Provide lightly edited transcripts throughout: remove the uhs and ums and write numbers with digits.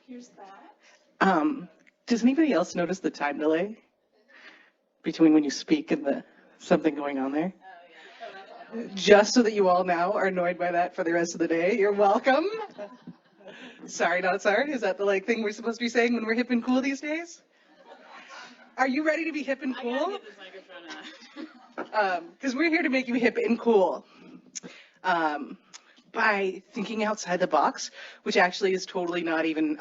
Here's that. Does anybody else notice the time delay between when you speak and the something going on there? Just so that you all now are annoyed by that for the rest of the day, you're welcome. Sorry, not sorry. Is that the thing we're supposed to be saying when we're hip and cool these days? Are you ready to be hip and cool? I gotta get this microphone on. Because we're here to make you hip and cool. By thinking outside the box, which actually is totally not even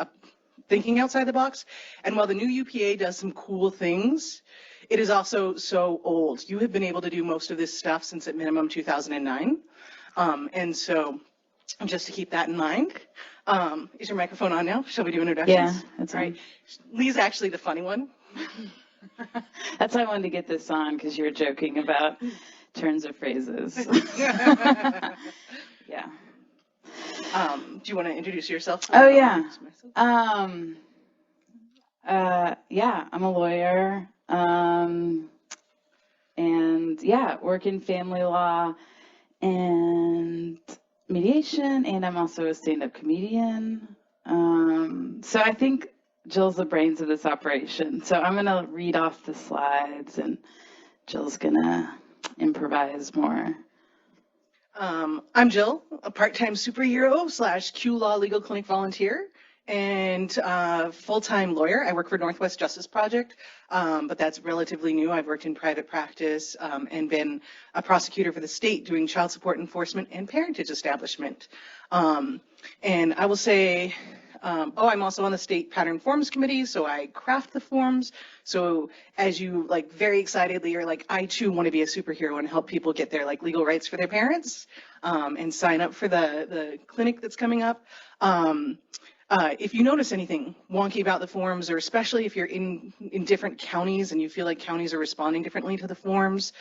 thinking outside the box. And while the new UPA does some cool things, it is also so old. You have been able to do most of this stuff since at minimum 2009. And so just to keep that in mind, is your microphone on now? Shall we do introductions? Yeah, that's right. Lee's actually the funny one. That's why I wanted to get this on, because you were joking about turns of phrases. Yeah. Do you want to introduce yourself? Oh, yeah. Yeah, I'm a lawyer. And yeah, work in family law and mediation, and I'm also a stand-up comedian. So I think Jill's the brains of this operation. So I'm going to read off the slides, and Jill's going to improvise more. I'm Jill, a part-time superhero / QLaw legal clinic volunteer and full-time lawyer. I work for Northwest Justice Project, but that's relatively new. I've worked in private practice and been a prosecutor for the state doing child support enforcement and parentage establishment. And I will say, I'm also on the state pattern forms committee, so I craft the forms. So as you very excitedly are I too want to be a superhero and help people get their legal rights for their parents, and sign up for the clinic that's coming up. If you notice anything wonky about the forms, or especially if you're in different counties and you feel like counties are responding differently to the forms,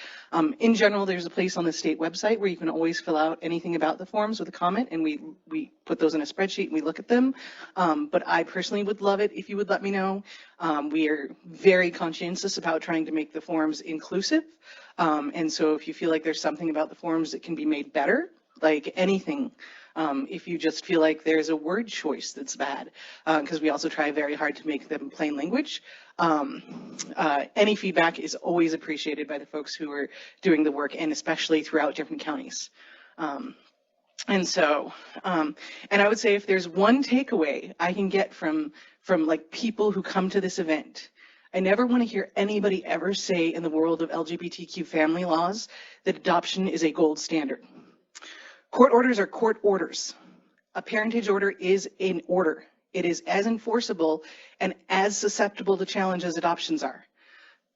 in general, there's a place on the state website where you can always fill out anything about the forms with a comment, and we put those in a spreadsheet and we look at them. But I personally would love it if you would let me know. We are very conscientious about trying to make the forms inclusive. And so if you feel like there's something about the forms that can be made better, like anything, if you just feel like there's a word choice that's bad, because we also try very hard to make them plain language. Any feedback is always appreciated by the folks who are doing the work, and especially throughout different counties. And I would say if there's one takeaway I can get from people who come to this event, I never want to hear anybody ever say in the world of LGBTQ family laws that adoption is a gold standard. Court orders are court orders. A parentage order is an order. It is as enforceable and as susceptible to challenge as adoptions are.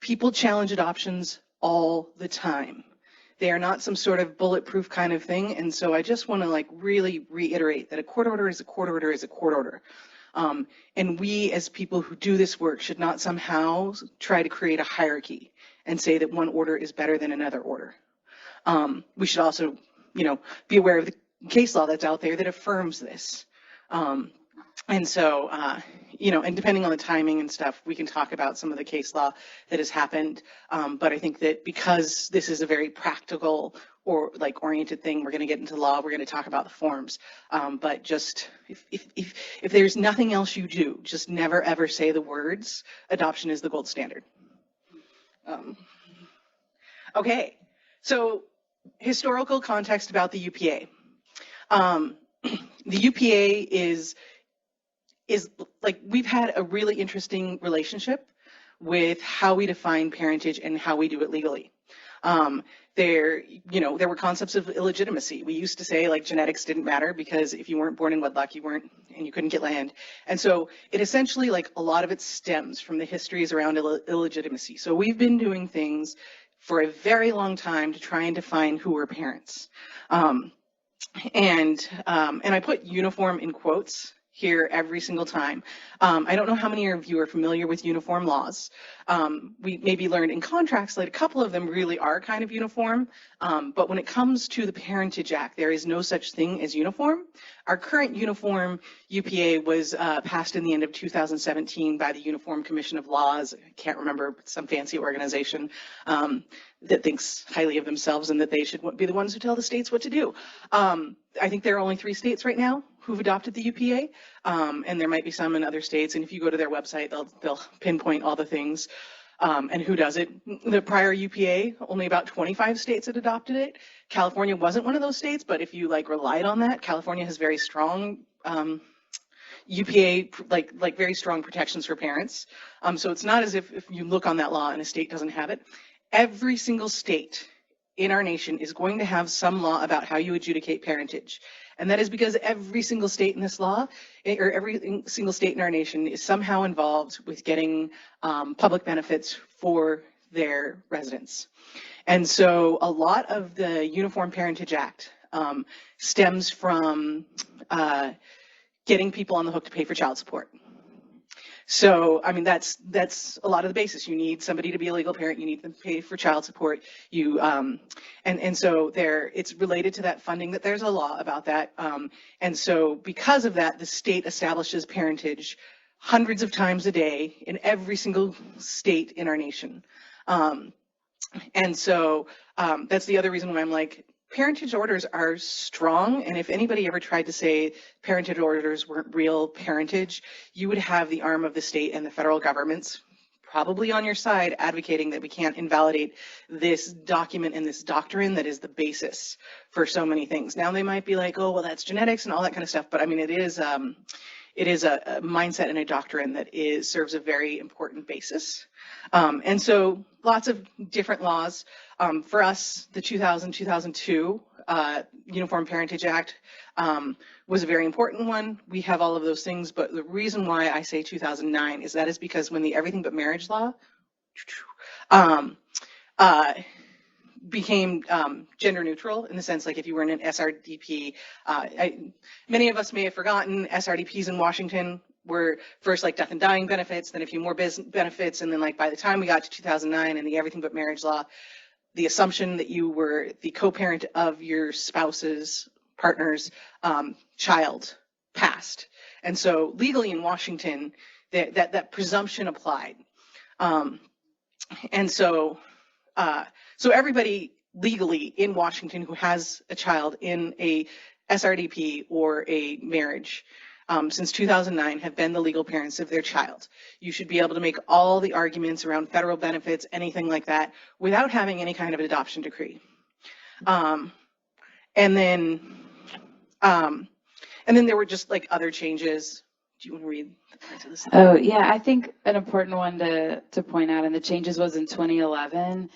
People challenge adoptions all the time. They are not some sort of bulletproof kind of thing, and so I just want to really reiterate that a court order is a court order is a court order. And we as people who do this work should not somehow try to create a hierarchy and say that one order is better than another order. We should also be aware of the case law that's out there that affirms this. And so, and depending on the timing and stuff, we can talk about some of the case law that has happened. But I think that because this is a very practical or oriented thing, we're going to get into law, we're going to talk about the forms. But just if there's nothing else you do, just never ever say the words, adoption is the gold standard. Okay, so historical context about the UPA. The UPA is we've had a really interesting relationship with how we define parentage and how we do it legally. There were concepts of illegitimacy. We used to say genetics didn't matter because if you weren't born in wedlock, you weren't, and you couldn't get land. And so it essentially a lot of it stems from the histories around illegitimacy. So we've been doing things for a very long time to try and define who were parents. And I put uniform in quotes here every single time. I don't know how many of you are familiar with uniform laws. We maybe learned in contracts that a couple of them really are kind of uniform, but when it comes to the Parentage Act, there is no such thing as uniform. Our current uniform UPA was passed in the end of 2017 by the Uniform Commission of Laws. I can't remember, some fancy organization that thinks highly of themselves and that they should be the ones who tell the states what to do. I think there are only 3 states right now who've adopted the UPA, and there might be some in other states. And if you go to their website, they'll pinpoint all the things and who does it. The prior UPA, only about 25 states had adopted it. California wasn't one of those states, but if you like relied on that, California has very strong UPA, like very strong protections for parents. So it's not as if you look on that law and a state doesn't have it. Every single state in our nation is going to have some law about how you adjudicate parentage. And that is because every single state in this law, or every single state in our nation, is somehow involved with getting public benefits for their residents. And so a lot of the Uniform Parentage Act stems from getting people on the hook to pay for child support. So, I mean, that's a lot of the basis. You need somebody to be a legal parent. You need them to pay for child support. And so it's related to that funding that there's a law about that. And so because of that, the state establishes parentage hundreds of times a day in every single state in our nation. And so that's the other reason why I'm like, parentage orders are strong, and if anybody ever tried to say parentage orders weren't real parentage, you would have the arm of the state and the federal governments probably on your side advocating that we can't invalidate this document and this doctrine that is the basis for so many things. Now they might be like, oh, well, that's genetics and all that kind of stuff, but I mean, it is a mindset and a doctrine that serves a very important basis. And so lots of different laws. For us, the 2002 Uniform Parentage Act was a very important one. We have all of those things, but the reason why I say 2009 is because when the Everything But Marriage law became gender neutral, in the sense like if you were in an SRDP, many of us may have forgotten SRDPs in Washington were first like death and dying benefits, then a few more benefits, and then like by the time we got to 2009 and the Everything But Marriage law, the assumption that you were the co-parent of your spouse's partner's child passed. And so legally in Washington, that presumption applied. And so everybody legally in Washington who has a child in a SRDP or a marriage since 2009 have been the legal parents of their child. You should be able to make all the arguments around federal benefits, anything like that, without having any kind of an adoption decree. And then there were just like other changes. Do you want to read the parts of this? Oh, yeah, I think an important one to point out, and the changes was in 2011,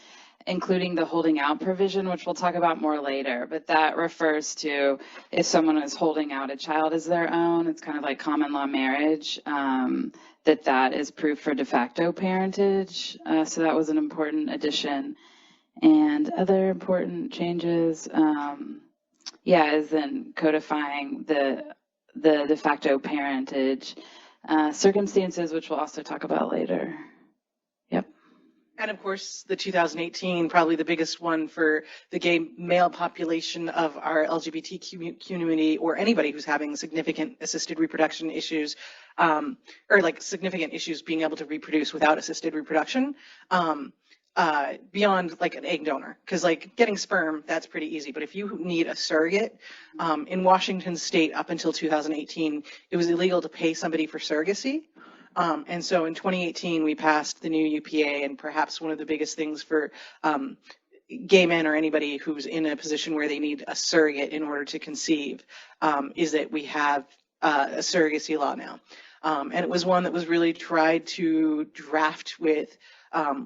including the holding out provision, which we'll talk about more later, but that refers to if someone is holding out a child as their own, it's kind of like common law marriage, that is proof for de facto parentage. So that was an important addition. And other important changes, is in codifying the de facto parentage circumstances, which we'll also talk about later. Yep. And of course, the 2018, probably the biggest one for the gay male population of our LGBTQ community, or anybody who's having significant assisted reproduction issues, or like significant issues being able to reproduce without assisted reproduction, beyond like an egg donor. Because like getting sperm, that's pretty easy. But if you need a surrogate, in Washington state up until 2018, it was illegal to pay somebody for surrogacy. And so in 2018, we passed the new UPA, and perhaps one of the biggest things for gay men or anybody who's in a position where they need a surrogate in order to conceive is that we have a surrogacy law now. And it was one that was really tried to draft with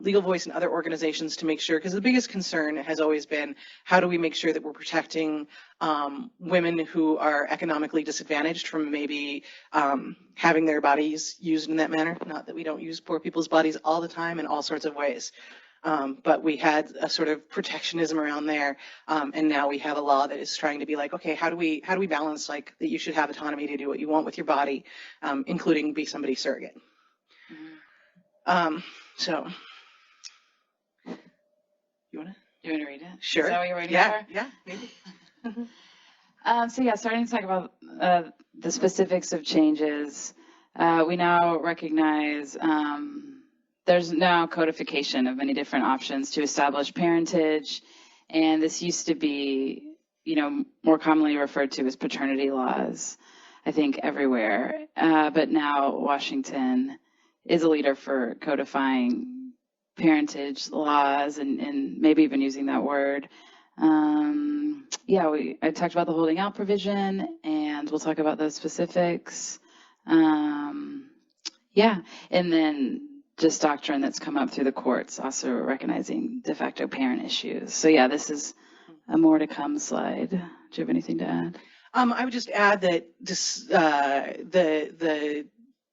Legal Voice and other organizations to make sure, because the biggest concern has always been, how do we make sure that we're protecting women who are economically disadvantaged from maybe having their bodies used in that manner? Not that we don't use poor people's bodies all the time in all sorts of ways, but we had a sort of protectionism around there, and now we have a law that is trying to be like, okay, how do we balance like that you should have autonomy to do what you want with your body, including be somebody's surrogate. So, you want to read it? Sure. Is that what you're waiting for? Yeah, maybe. Starting to talk about the specifics of changes, we now recognize there's now codification of many different options to establish parentage, and this used to be, more commonly referred to as paternity laws. I think, everywhere. But now Washington is a leader for codifying parentage laws and maybe even using that word. Yeah, I talked about the holding out provision, and we'll talk about those specifics. Yeah, and then just doctrine that's come up through the courts, also recognizing de facto parent issues. So yeah, this is a more to come slide. Do you have anything to add? I would just add that this,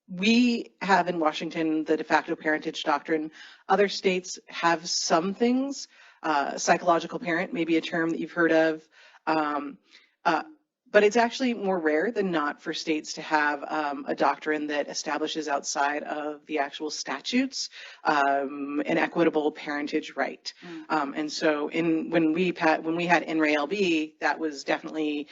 we have in Washington the de facto parentage doctrine. Other states have some things. Psychological parent may be a term that you've heard of. But it's actually more rare than not for states to have a doctrine that establishes outside of the actual statutes an equitable parentage right. And so when we had NRALB, that was definitely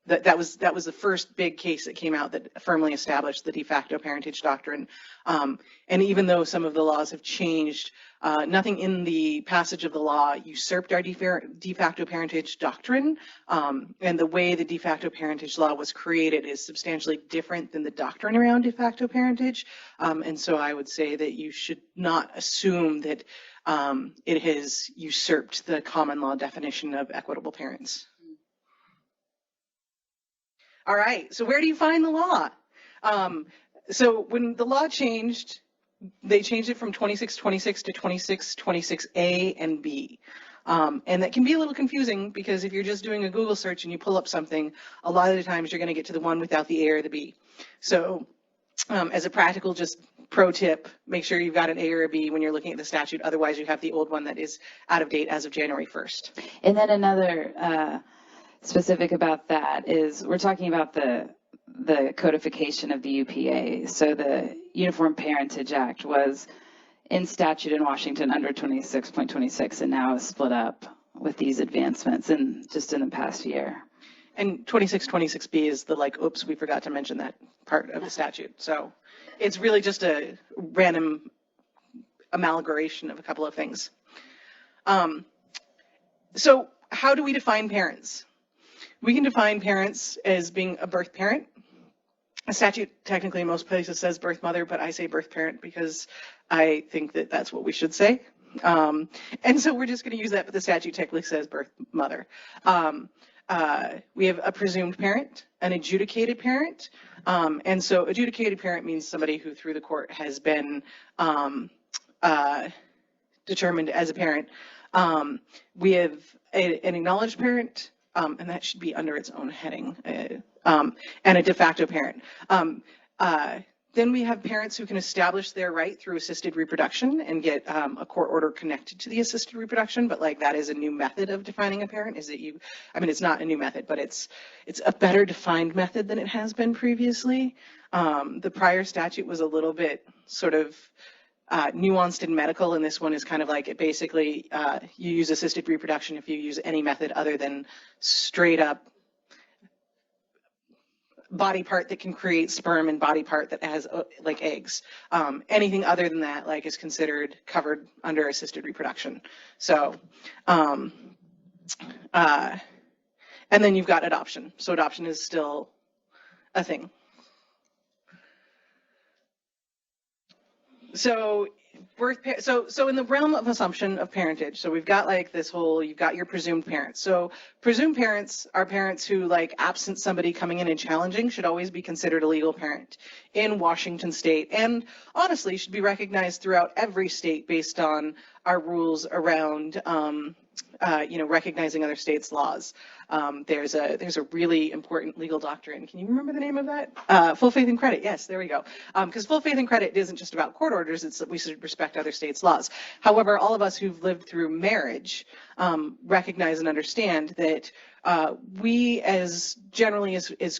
that was the first big case that came out that firmly established the de facto parentage doctrine. And even though some of the laws have changed, nothing in the passage of the law usurped our de facto parentage doctrine. And the way the de facto parentage law was created is substantially different than the doctrine around de facto parentage. And so I would say that you should not assume that it has usurped the common law definition of equitable parents. All right, so where do you find the law? So when the law changed, they changed it from 2626 to 2626A and B. And that can be a little confusing because if you're just doing a Google search and you pull up something, a lot of the times you're going to get to the one without the A or the B. So as a practical just pro tip, make sure you've got an A or a B when you're looking at the statute. Otherwise, you have the old one that is out of date as of January 1st. And then another specific about that is we're talking about the codification of the UPA. So the Uniform Parentage Act was in statute in Washington under 26.26 and now is split up with these advancements just in the past year. And 2626B is the oops, we forgot to mention that part of the statute. So it's really just a random amalgamation of a couple of things. So how do we define parents? We can define parents as being a birth parent. A statute technically in most places says birth mother, but I say birth parent because I think that that's what we should say. And so we're just going to use that, but the statute technically says birth mother. We have a presumed parent, an adjudicated parent. And so adjudicated parent means somebody who through the court has been determined as a parent. We have an acknowledged parent. And that should be under its own heading, and a de facto parent. Then we have parents who can establish their right through assisted reproduction and get a court order connected to the assisted reproduction, but that is a new method of defining a parent. It's not a new method, but it's a better defined method than it has been previously. The prior statute was a little bit sort of nuanced and medical, and this one is kind of it basically you use assisted reproduction if you use any method other than straight up body part that can create sperm and body part that has eggs. Anything other than that is considered covered under assisted reproduction. So and then you've got adoption. So adoption is still a thing. So so in the realm of assumption of parentage, so we've got you've got your presumed parents. So presumed parents are parents who absent somebody coming in and challenging should always be considered a legal parent in Washington state, and honestly should be recognized throughout every state based on our rules around recognizing other states' laws. There's a really important legal doctrine. Can you remember the name of that? Full faith and credit. Yes, there we go. Because full faith and credit isn't just about court orders. It's that we should respect other states' laws. However, all of us who've lived through marriage recognize and understand that we, as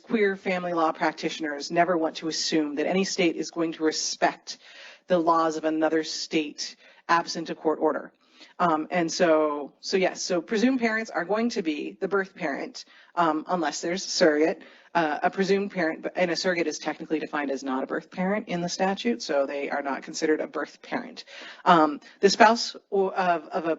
queer family law practitioners, never want to assume that any state is going to respect the laws of another state absent a court order. And so presumed parents are going to be the birth parent, unless there's a surrogate. A presumed parent, and a surrogate is technically defined as not a birth parent in the statute, so they are not considered a birth parent. The spouse of a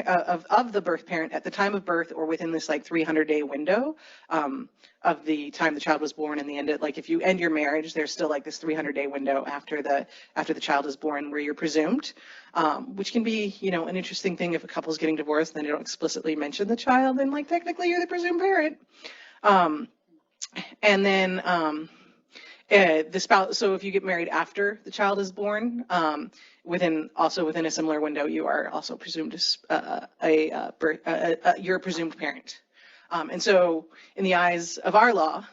of the birth parent at the time of birth or within this like 300-day window of the time the child was born and the end of, like if you end your marriage, there's still like this 300-day window after the child is born where you're presumed, which can be, you know, an interesting thing if a couple's getting divorced and then they don't explicitly mention the child, then like technically you're the presumed parent. And then the spouse, so if you get married after the child is born, within a similar window, you are also presumed you're a presumed parent. And so in the eyes of our law,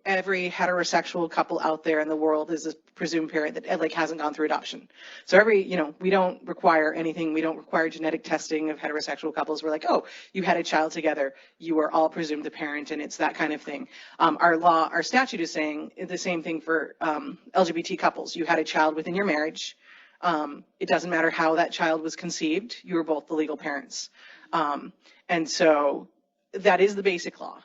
every heterosexual couple out there in the world is a presumed parent that like hasn't gone through adoption. So we don't require anything. We don't require genetic testing of heterosexual couples. We're like, oh, you had a child together. You are all presumed the parent, and it's that kind of thing. Our statute is saying the same thing for LGBT couples. You had a child within your marriage. It doesn't matter how that child was conceived. You are both the legal parents. And so that is the basic law.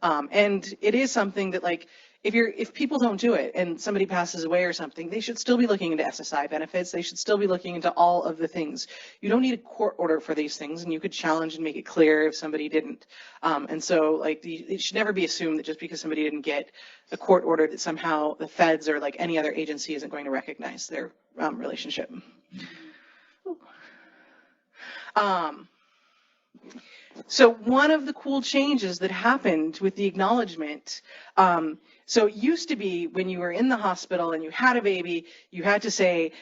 And it is something that, like, if people don't do it and somebody passes away or something, they should still be looking into SSI benefits. They should still be looking into all of the things. You don't need a court order for these things, and you could challenge and make it clear if somebody didn't. And so, like, it should never be assumed that just because somebody didn't get a court order that somehow the feds or like any other agency isn't going to recognize their relationship. So one of the cool changes that happened with the acknowledgement, so it used to be when you were in the hospital and you had a baby, you had to say,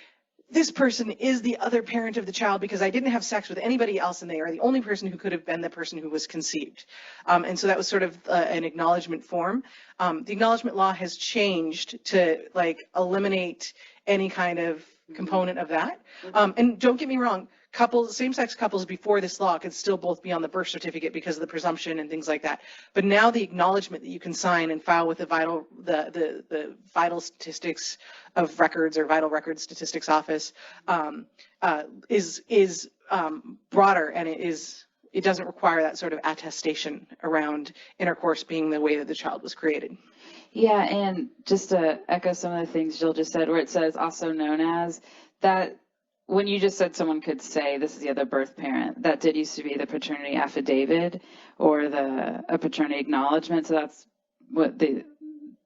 this person is the other parent of the child because I didn't have sex with anybody else and they are the only person who could have been the person who was conceived. And so that was sort of an acknowledgement form. The acknowledgement law has changed to like eliminate any kind of component of that. And don't get me wrong, same-sex couples before this law could still both be on the birth certificate because of the presumption and things like that. But now the acknowledgement that you can sign and file with the vital statistics of records or vital records statistics office is broader, and it doesn't require that sort of attestation around intercourse being the way that the child was created. Yeah, and just to echo some of the things Jill just said, where it says also known as, that when you just said someone could say this is the other birth parent, that did used to be the paternity affidavit or a paternity acknowledgement. So that's what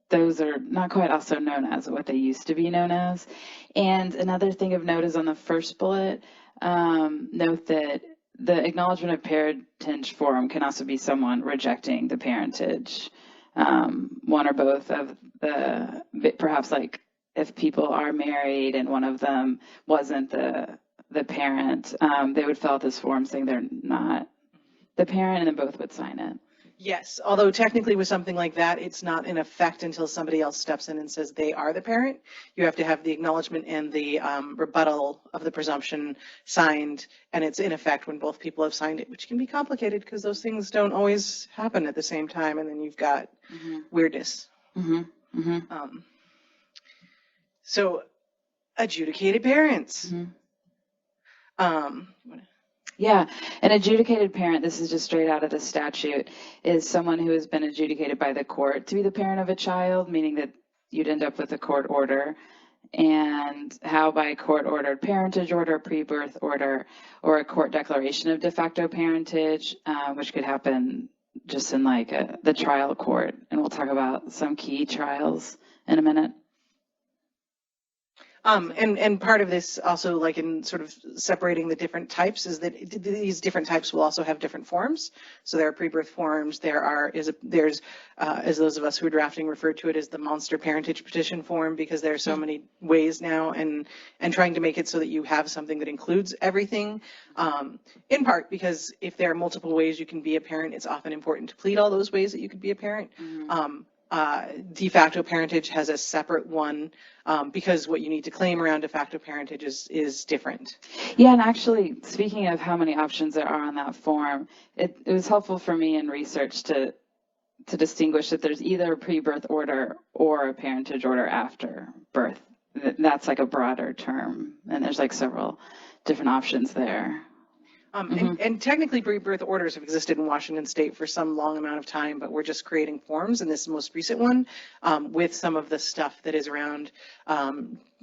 those are not quite also known as, what they used to be known as. And another thing of note is on the first bullet, note that the acknowledgement of parentage form can also be someone rejecting the parentage, one or both of the, perhaps like if people are married and one of them wasn't the parent, they would fill out this form saying they're not the parent, and then both would sign it. Yes, although technically with something like that, it's not in effect until somebody else steps in and says they are the parent. You have to have the acknowledgement and the rebuttal of the presumption signed, and it's in effect when both people have signed it, which can be complicated because those things don't always happen at the same time, and then you've got weirdness. So, adjudicated parents. Yeah, an adjudicated parent, this is just straight out of the statute, is someone who has been adjudicated by the court to be the parent of a child, meaning that you'd end up with a court order. And how by court-ordered parentage order, pre-birth order, or a court declaration of de facto parentage, which could happen just in like the trial court. And we'll talk about some key trials in a minute. And part of this also, like in sort of separating the different types, is that these different types will also have different forms. So there are pre-birth forms. There's as those of us who are drafting referred to it as the monster parentage petition form, because there are so many ways now, and trying to make it so that you have something that includes everything. In part because if there are multiple ways you can be a parent, it's often important to plead all those ways that you could be a parent. De facto parentage has a separate one because what you need to claim around de facto parentage is different. Yeah, and actually, speaking of how many options there are on that form, it was helpful for me in research to distinguish that there's either a pre-birth order or a parentage order after birth. That's like a broader term, and there's like several different options there. And technically pre-birth orders have existed in Washington State for some long amount of time, but we're just creating forms in this most recent one with some of the stuff that is around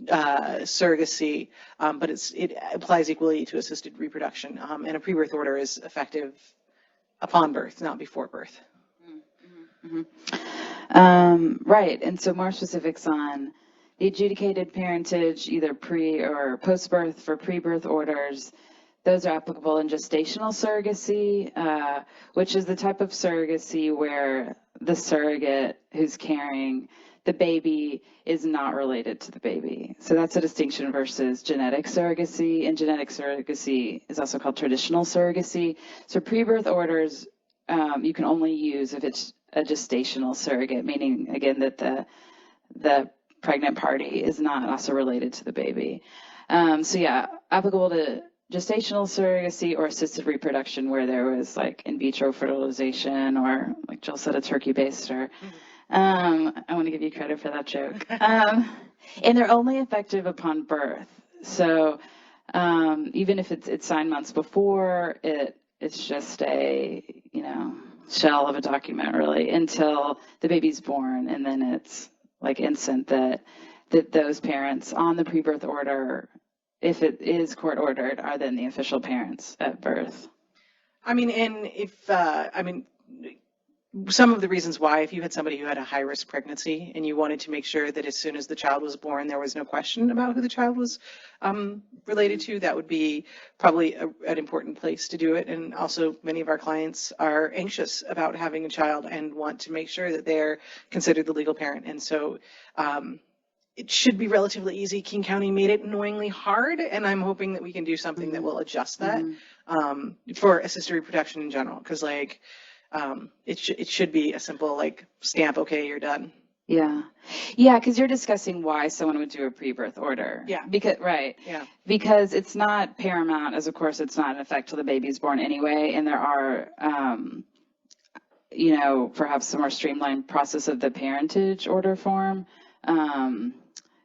surrogacy, but it applies equally to assisted reproduction. And a pre-birth order is effective upon birth, not before birth. Right, and so more specifics on the adjudicated parentage, either pre or post-birth for pre-birth orders. Those are applicable in gestational surrogacy, which is the type of surrogacy where the surrogate who's carrying the baby is not related to the baby. So that's a distinction versus genetic surrogacy, and genetic surrogacy is also called traditional surrogacy. So pre-birth orders you can only use if it's a gestational surrogate, meaning, again, that the pregnant party is not also related to the baby. So yeah, applicable to gestational surrogacy or assisted reproduction where there was like in vitro fertilization or, like Jill said, a turkey baster. I want to give you credit for that joke. And they're only effective upon birth. So even if it's 9 months before, it's just a, shell of a document really until the baby's born, and then it's like instant that those parents on the pre-birth order, if it is court ordered, are then the official parents at birth. Some of the reasons why, if you had somebody who had a high-risk pregnancy and you wanted to make sure that as soon as the child was born, there was no question about who the child was related to, that would be probably an important place to do it. And also, many of our clients are anxious about having a child and want to make sure that they're considered the legal parent. And so it should be relatively easy. King County made it annoyingly hard, and I'm hoping that we can do something that will adjust that for assisted reproduction in general, because it should be a simple stamp, okay, you're done. Yeah, because you're discussing why someone would do a pre-birth order. Yeah. Because it's not paramount, as of course it's not in effect till the baby's born anyway, and there are, perhaps a more streamlined process of the parentage order form.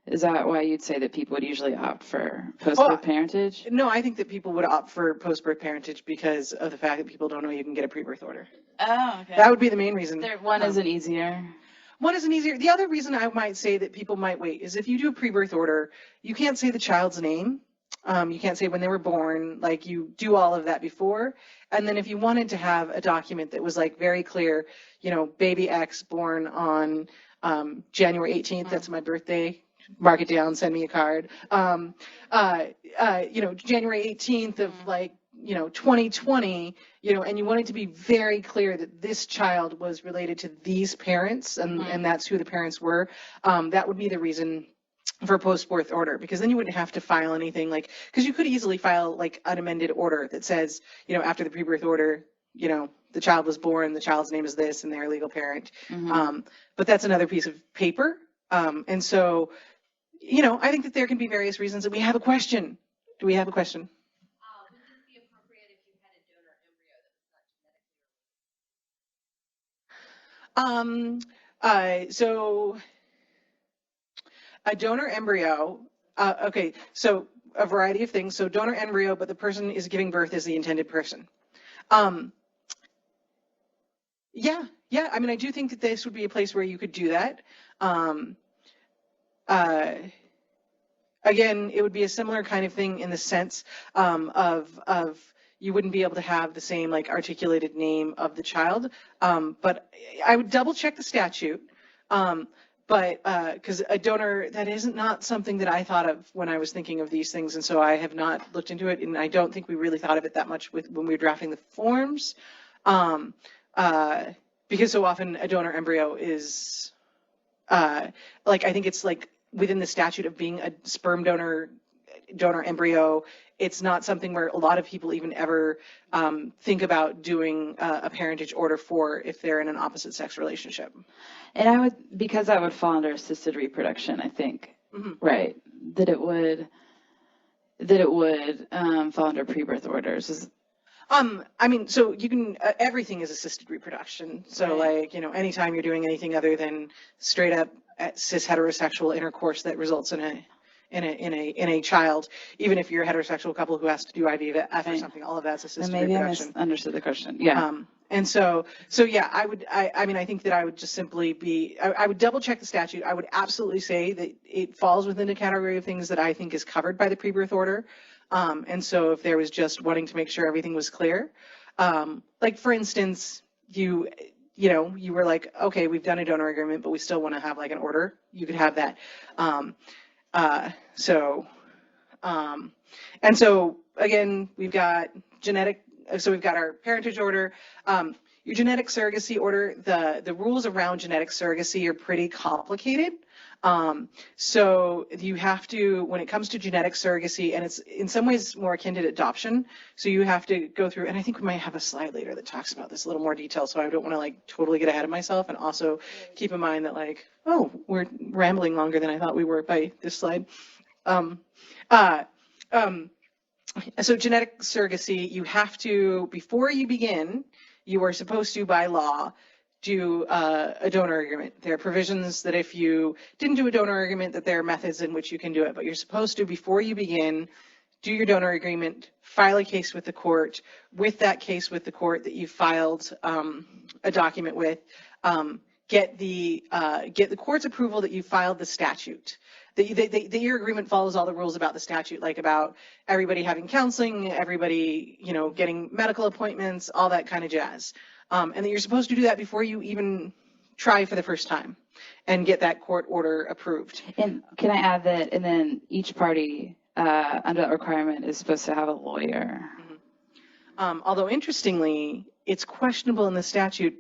Is that why you'd say that people would usually opt for post-birth parentage? No, I think that people would opt for post-birth parentage because of the fact that people don't know you can get a pre-birth order. Oh, okay. That would be the main reason. One isn't easier. One isn't easier. The other reason I might say that people might wait is if you do a pre-birth order, you can't say the child's name. You can't say when they were born, you do all of that before. And then if you wanted to have a document that was very clear, baby X born on January 18th, that's my birthday, mark it down, send me a card. January 18th of 2020, and you want it to be very clear that this child was related to these parents and that's who the parents were. That would be the reason for post-birth order, because then you wouldn't have to file anything because you could easily file an amended order that says, after the pre-birth order, the child was born, the child's name is this, and they're a legal parent. But that's another piece of paper. And so, I think that there can be various reasons. And we have a question. Do we have a question? Would this be appropriate if you had a donor embryo that was not genetically related? So a donor embryo, okay, so a variety of things. So donor embryo, but the person is giving birth as the intended person. Yeah. I do think that this would be a place where you could do that. Again, it would be a similar kind of thing in the sense of you wouldn't be able to have the same articulated name of the child. But I would double check the statute. But because a donor, that isn't not something that I thought of when I was thinking of these things, and so I have not looked into it, and I don't think we really thought of it that much when we were drafting the forms, because so often a donor embryo is I think it's within the statute of being a sperm donor embryo. It's not something where a lot of people even ever think about doing a parentage order for if they're in an opposite sex relationship. And because that would fall under assisted reproduction, I think, right? That it would fall under pre-birth orders. So you can, everything is assisted reproduction. So right. Anytime you're doing anything other than straight up cis heterosexual intercourse that results in in a child, even if you're a heterosexual couple who has to do IVF or something. All of that's assisted maybe reproduction. I misunderstood the question. Yeah. And so yeah, I mean, I think that I would just simply I would double check the statute. I would absolutely say that it falls within the category of things that I think is covered by the pre-birth order. And so if there was just wanting to make sure everything was clear, like for instance, you were like, okay, we've done a donor agreement, but we still want to have like an order. You could have that. And so again, we've got we've got our parentage order. Your genetic surrogacy order, the rules around genetic surrogacy are pretty complicated. So you have to, when it comes to genetic surrogacy, and it's in some ways more akin to adoption, so you have to go through, and I think we might have a slide later that talks about this a little more detail, so I don't want to like totally get ahead of myself, and also keep in mind that like, oh, we're rambling longer than I thought we were by this slide. So genetic surrogacy, you have to, before you begin, you are supposed to, by law, do a donor agreement. There are provisions that if you didn't do a donor agreement, that there are methods in which you can do it, but you're supposed to, before you begin, do your donor agreement, file a case with the court. With that case with the court that you filed a document with, get the court's approval that you filed the statute. That your agreement follows all the rules about the statute, like about everybody having counseling, everybody, getting medical appointments, all that kind of jazz. And that you're supposed to do that before you even try for the first time and get that court order approved. And can I add that, and then each party under that requirement is supposed to have a lawyer. Although interestingly, it's questionable in the statute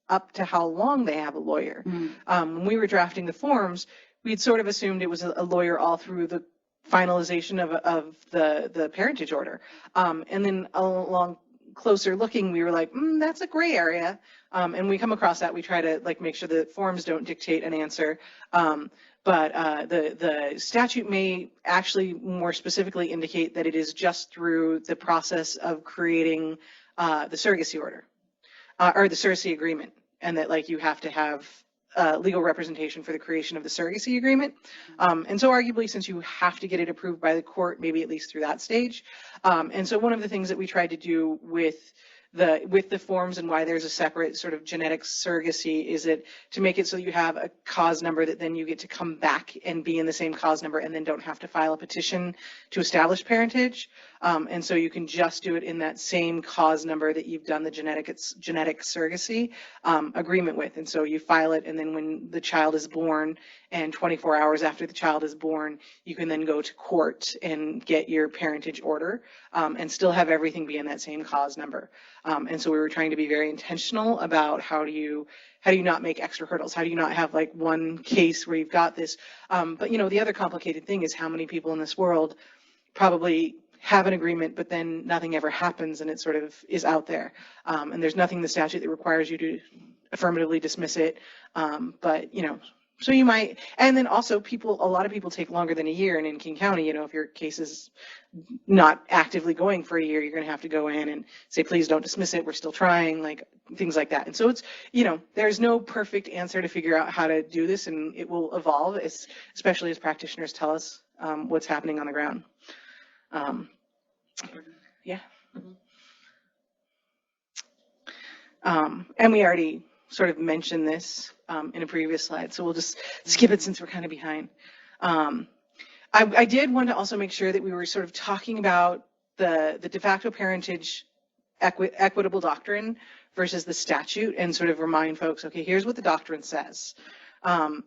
up to how long they have a lawyer. When we were drafting the forms, we'd sort of assumed it was a lawyer all through the finalization of the parentage order. And then along closer looking, we were like, that's a gray area. And we come across that, we try to like make sure the forms don't dictate an answer. But the statute may actually more specifically indicate that it is just through the process of creating the surrogacy order or the surrogacy agreement, and that like you have to have legal representation for the creation of the surrogacy agreement. And so arguably, since you have to get it approved by the court, maybe at least through that stage. And so one of the things that we tried to do with the forms and why there's a separate sort of genetic surrogacy is it to make it so you have a cause number that then you get to come back and be in the same cause number and then don't have to file a petition to establish parentage. And so you can just do it in that same cause number that you've done the genetic surrogacy agreement with. And so you file it, and then when the child is born and 24 hours after the child is born, you can then go to court and get your parentage order and still have everything be in that same cause number. And so we were trying to be very intentional about how do you not make extra hurdles? How do you not have like one case where you've got this? But the other complicated thing is how many people in this world probably have an agreement, but then nothing ever happens and it sort of is out there. And there's nothing in the statute that requires you to affirmatively dismiss it. But so you might, and then also a lot of people take longer than a year. And in King County, if your case is not actively going for a year, you're going to have to go in and say, please don't dismiss it. We're still trying, like things like that. And so it's, there's no perfect answer to figure out how to do this, and it will evolve, especially as practitioners tell us what's happening on the ground. Yeah. And we already sort of mentioned this in a previous slide, so we'll just skip it since we're kind of behind. I did want to also make sure that we were sort of talking about the de facto parentage equitable doctrine versus the statute, and sort of remind folks, okay, here's what the doctrine says. And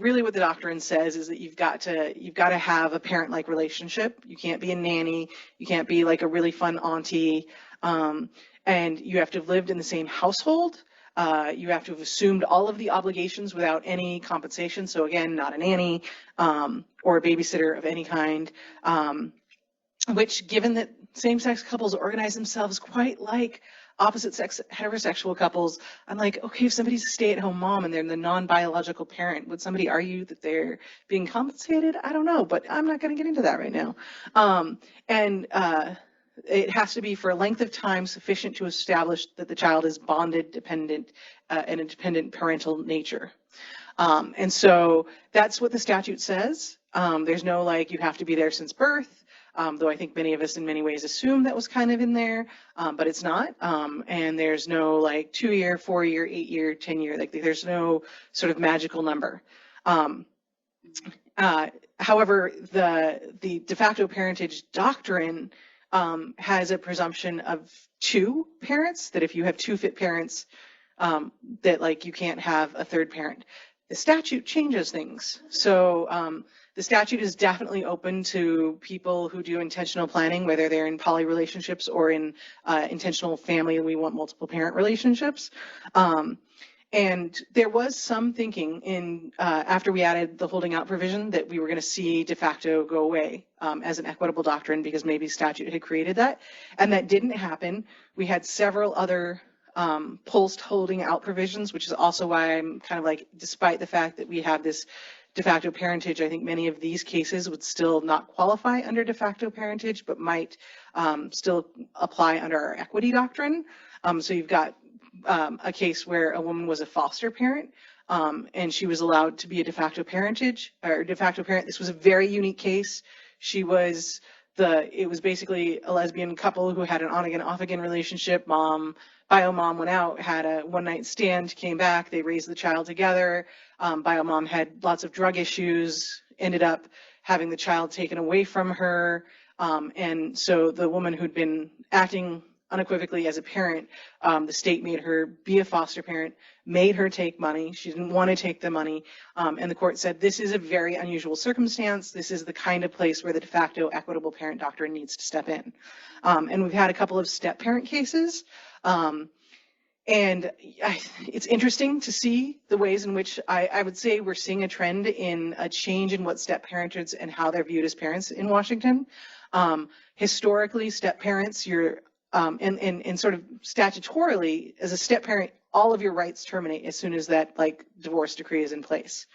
really what the doctrine says is that you've got to have a parent-like relationship. You can't be a nanny. You can't be like a really fun auntie. And you have to have lived in the same household. You have to have assumed all of the obligations without any compensation. So again, not a nanny or a babysitter of any kind, which, given that same-sex couples organize themselves quite like opposite-sex heterosexual couples, I'm like, okay, if somebody's a stay-at-home mom and they're the non-biological parent, would somebody argue that they're being compensated? I don't know, but I'm not going to get into that right now. It has to be for a length of time sufficient to establish that the child is bonded, dependent, and a dependent parental nature. And so that's what the statute says. There's no like you have to be there since birth, though I think many of us in many ways assume that was kind of in there, but it's not. And there's no like 2-year, 4-year, 8-year, 10-year, like there's no sort of magical number. However, the de facto parentage doctrine has a presumption of 2 parents, that if you have 2 fit parents, that like you can't have a third parent. The statute changes things. So the statute is definitely open to people who do intentional planning, whether they're in poly relationships or in intentional family and we want multiple parent relationships. And there was some thinking in after we added the holding out provision that we were going to see de facto go away as an equitable doctrine because maybe statute had created that, and that didn't happen. We had several other post holding out provisions, which is also why I'm kind of like, despite the fact that we have this de facto parentage, I think many of these cases would still not qualify under de facto parentage, but might still apply under our equity doctrine. So you've got a case where a woman was a foster parent and she was allowed to be a de facto parentage or de facto parent. This was a very unique case. It was basically a lesbian couple who had an on again, off again relationship. Bio mom went out, had a one night stand, came back, they raised the child together. Bio mom had lots of drug issues, ended up having the child taken away from her. And so the woman who'd been acting unequivocally as a parent, the state made her be a foster parent, made her take money. She didn't want to take the money. And the court said, this is a very unusual circumstance. This is the kind of place where the de facto equitable parent doctrine needs to step in. And we've had a couple of step parent cases. And it's interesting to see the ways in which I would say we're seeing a trend in a change in what step parents and how they're viewed as parents in Washington. Historically, step parents, and sort of statutorily, as a step parent, all of your rights terminate as soon as that like divorce decree is in place.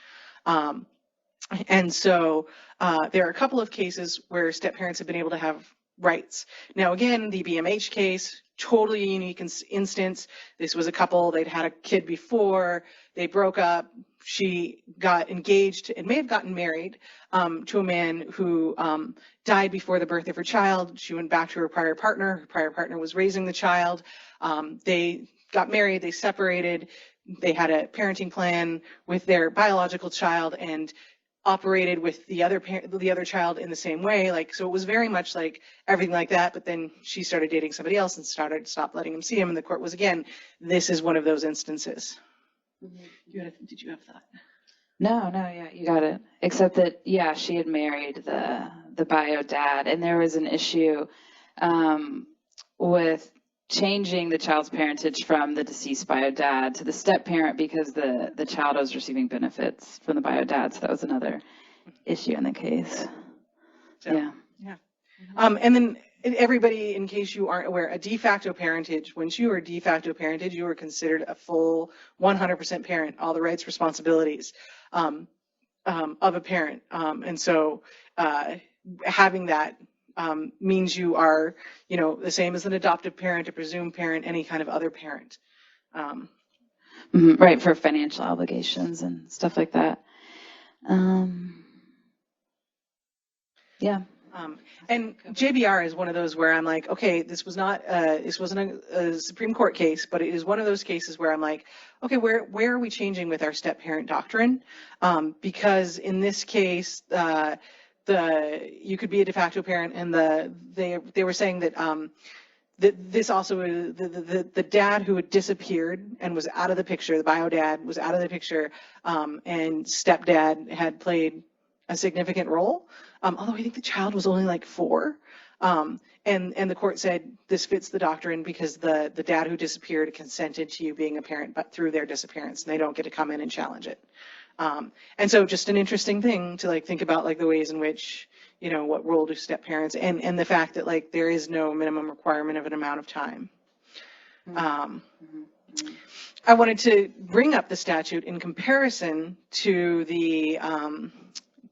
And so there are a couple of cases where step parents have been able to have rights. Now, again, the BMH case, totally unique instance. This was a couple, they'd had a kid before, they broke up, she got engaged and may have gotten married to a man who died before the birth of her child. She went back to her prior partner was raising the child. They got married, they separated, they had a parenting plan with their biological child and operated with the other child in the same way. Like, so it was very much like everything like that, but then she started dating somebody else and stopped letting him see him. And the court was, again, this is one of those instances. Mm-hmm. Did you have that? No, yeah, you got it. Except that, yeah, she had married the bio dad, and there was an issue with changing the child's parentage from the deceased bio dad to the step parent because the child was receiving benefits from the bio dad. So that was another issue in the case. So, yeah. And then everybody, in case you aren't aware, a de facto parentage, once you are de facto parentage, you are considered a full 100% parent, all the rights, responsibilities of a parent. And so having that means you are, the same as an adoptive parent, a presumed parent, any kind of other parent. Right, for financial obligations and stuff like that. Yeah. And JBR is one of those where I'm like, okay, this wasn't a Supreme Court case, but it is one of those cases where I'm like, okay, where are we changing with our step parent doctrine? Because in this case, you could be a de facto parent, and they were saying that this also the dad who had disappeared and was out of the picture, the bio dad was out of the picture, and stepdad had played a significant role. Although I think the child was only like 4. And the court said this fits the doctrine because the dad who disappeared consented to you being a parent, but through their disappearance, and they don't get to come in and challenge it. And so just an interesting thing to like think about, like the ways in which, what role do step parents, and the fact that like there is no minimum requirement of an amount of time. I wanted to bring up the statute in comparison to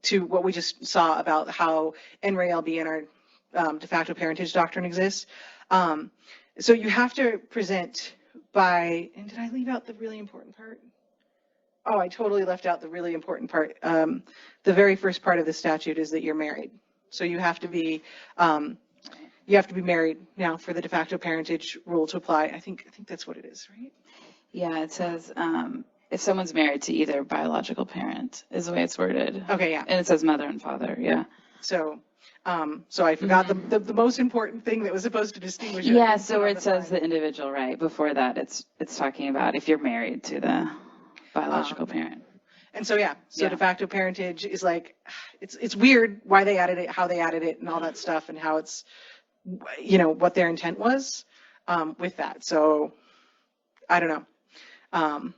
to what we just saw about how NRALB and our de facto parentage doctrine exists. So you have to present by, and did I leave out the really important part? Oh, I totally left out the really important part. The very first part of the statute is that you're married. So you have to be married now for the de facto parentage rule to apply. I think that's what it is, right? Yeah, it says if someone's married to either biological parent is the way it's worded. Okay, yeah. And it says mother and father, yeah. So I forgot the most important thing that was supposed to distinguish it. Yeah, so where it says the individual right, before that it's talking about if you're married to the biological parent. And so, de facto parentage is like, it's weird why they added it, how they added it, and all that stuff, and how it's, what their intent was with that. So I don't know.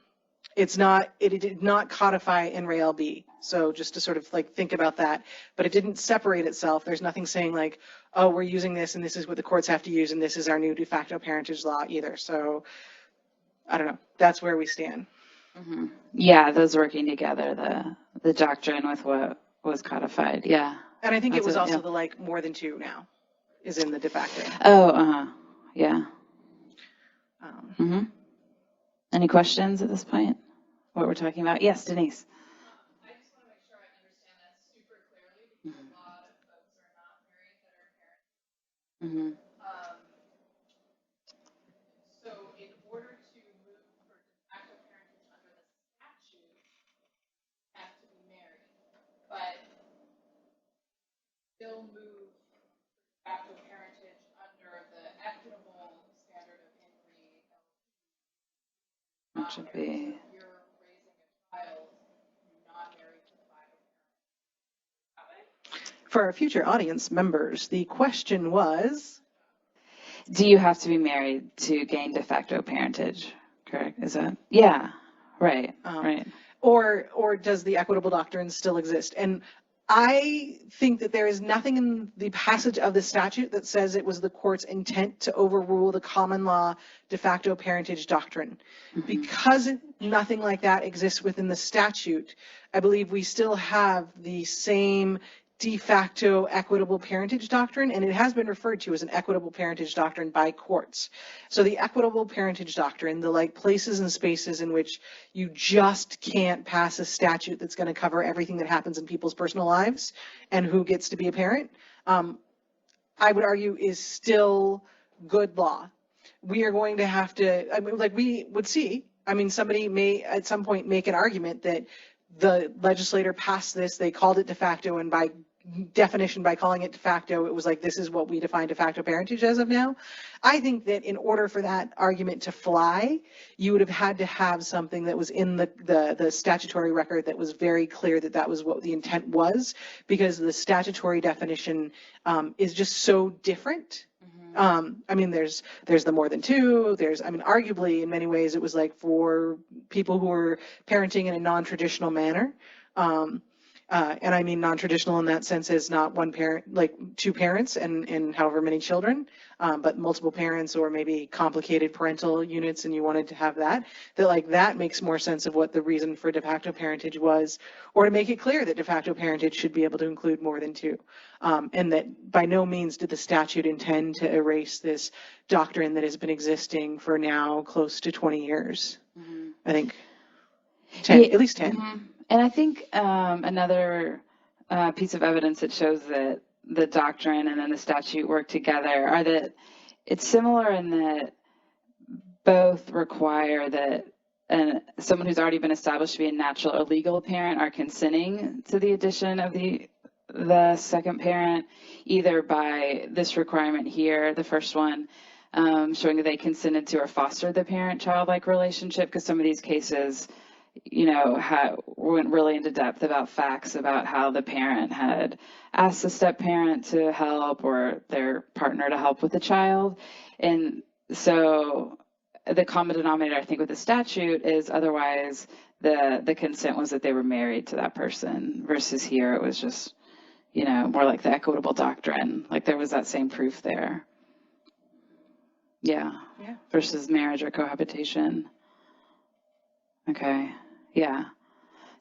It did not codify in Re LB. So just to sort of like think about that, but it didn't separate itself. There's nothing saying like, oh, we're using this and this is what the courts have to use and this is our new de facto parentage law either. So I don't know. That's where we stand. Mm-hmm. Yeah, those working together, the doctrine with what was codified. Yeah. And I think it was also the like more than two now is in the de facto. Oh, yeah. Any questions at this point? What we're talking about? Yes, Denise. I just want to make sure I understand that super clearly because a lot of folks are not married that are parents. Mm-hmm. So in order to move for de facto parentage under the statute, you have to be married, but still move de facto parentage under the equitable standard of INRI. That should be. If you're raising a child not married to the bio parent. For our future audience members, the question was, do you have to be married to gain de facto parentage? Correct? Is that? Yeah. Right. Right. Or does the equitable doctrine still exist? And I think that there is nothing in the passage of the statute that says it was the court's intent to overrule the common law de facto parentage doctrine. Mm-hmm. Because nothing like that exists within the statute, I believe we still have the same de facto equitable parentage doctrine, and it has been referred to as an equitable parentage doctrine by courts. So the equitable parentage doctrine, the like places and spaces in which you just can't pass a statute that's going to cover everything that happens in people's personal lives and who gets to be a parent, I would argue is still good law. We are going to have to, we would see, somebody may at some point make an argument that the legislator passed this, they called it de facto, and by definition, by calling it de facto, it was like, this is what we define de facto parentage as of now. I think that in order for that argument to fly, you would have had to have something that was in the statutory record that was very clear that that was what the intent was, because the statutory definition is just so different. There's the more than two, arguably in many ways it was like for people who were parenting in a non-traditional manner. And I mean non-traditional in that sense is not one parent, like two parents and however many children, but multiple parents or maybe complicated parental units, and you wanted to have that makes more sense of what the reason for de facto parentage was, or to make it clear that de facto parentage should be able to include more than two. And that by no means did the statute intend to erase this doctrine that has been existing for now close to 20 years. Mm-hmm. I think 10, at least 10. Mm-hmm. And I think another piece of evidence that shows that the doctrine and then the statute work together are that it's similar in that both require that someone who's already been established to be a natural or legal parent are consenting to the addition of the second parent, either by this requirement here, the first one, showing that they consented to or fostered the parent-child-like relationship, because some of these cases went really into depth about facts about how the parent had asked the step-parent to help or their partner to help with the child. And so the common denominator, I think, with the statute is otherwise the consent was that they were married to that person, versus here it was just, more like the equitable doctrine. Like there was that same proof there. Yeah. Versus marriage or cohabitation. Okay. Yeah.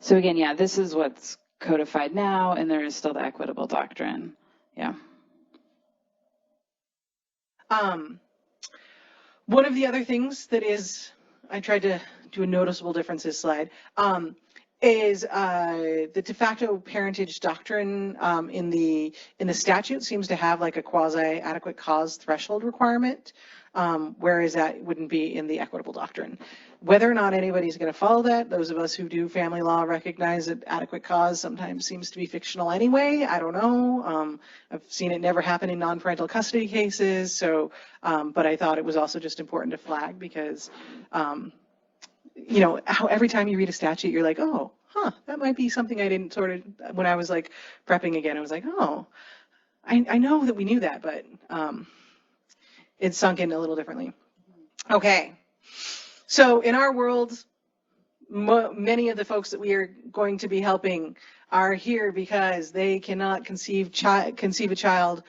So again, this is what's codified now, and there is still the equitable doctrine. Yeah. One of the other things that is I tried to do a noticeable differences slide, is the de facto parentage doctrine in the statute seems to have like a quasi adequate cause threshold requirement, whereas that wouldn't be in the equitable doctrine. Whether or not anybody's going to follow that, those of us who do family law recognize that adequate cause sometimes seems to be fictional anyway. I don't know. I've seen it never happen in non-parental custody cases. So, but I thought it was also just important to flag because, you know, how every time you read a statute, you're like, oh, that might be something I didn't sort of, when I was like prepping again, I was like, oh, I know that we knew that, but it sunk in a little differently. Okay. So in our world, many of the folks that we are going to be helping are here because they cannot conceive a child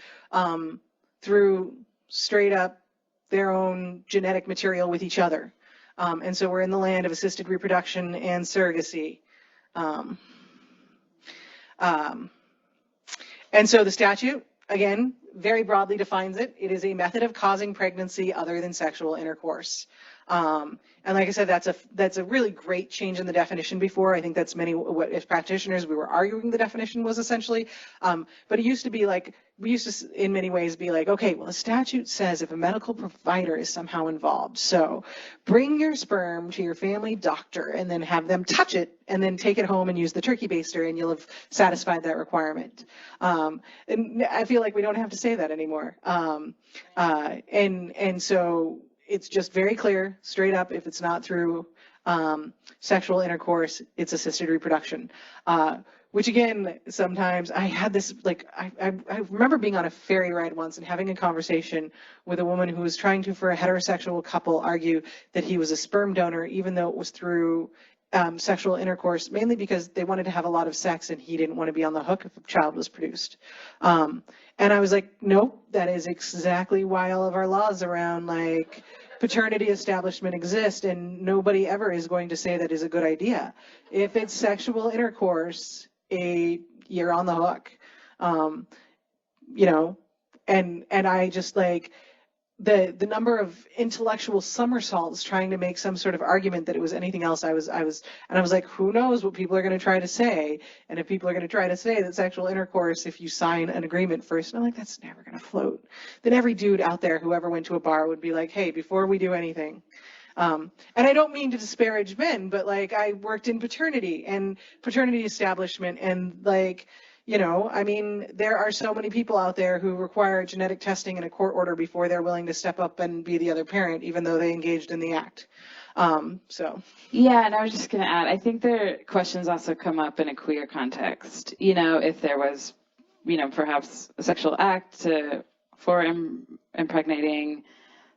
through straight up their own genetic material with each other. And so we're in the land of assisted reproduction and surrogacy. And so the statute, again, very broadly defines it. It is a method of causing pregnancy other than sexual intercourse. And like I said, that's a really great change in the definition before. I think that's what as practitioners, we were arguing the definition was essentially, but it used to be like, we used to in many ways be like, okay, well, the statute says if a medical provider is somehow involved, so bring your sperm to your family doctor and then have them touch it and then take it home and use the turkey baster and you'll have satisfied that requirement. And I feel like we don't have to say that anymore. And so it's just very clear, straight up, if it's not through sexual intercourse, it's assisted reproduction. Which again, sometimes I had this, like, I remember being on a ferry ride once and having a conversation with a woman who was trying to, for a heterosexual couple, argue that he was a sperm donor, even though it was through sexual intercourse, mainly because they wanted to have a lot of sex and he didn't want to be on the hook if a child was produced. And I was like, nope, that is exactly why all of our laws around like paternity establishment exist, and nobody ever is going to say that is a good idea. If it's sexual intercourse, you're on the hook. You know, and I just like the number of intellectual somersaults trying to make some sort of argument that it was anything else. I was like, who knows what people are going to try to say? And if people are going to try to say that sexual intercourse, if you sign an agreement first, and I'm like, that's never going to float. Then every dude out there who ever went to a bar would be like, hey, before we do anything. And I don't mean to disparage men, but like I worked in paternity establishment, and like, you know, I mean, there are so many people out there who require genetic testing and a court order before they're willing to step up and be the other parent, even though they engaged in the act. So. Yeah, and I was just going to add, I think their questions also come up in a queer context. You know, if there was, you know, perhaps a sexual act for impregnating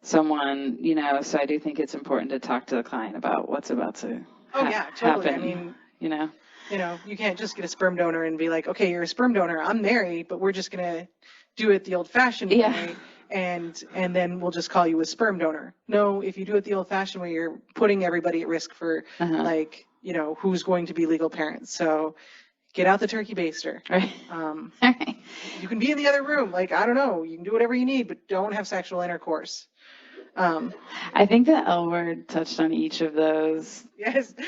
someone, you know, so I do think it's important to talk to the client about what's about to totally. happen. I mean, you know, you can't just get a sperm donor and be like, okay, you're a sperm donor, I'm married, but we're just going to do it the old-fashioned way, and then we'll just call you a sperm donor. No, if you do it the old-fashioned way, you're putting everybody at risk for, like, you know, who's going to be legal parents. So get out the turkey baster. Right. You can be in the other room. Like, I don't know, you can do whatever you need, but don't have sexual intercourse. I think the L word touched on each of those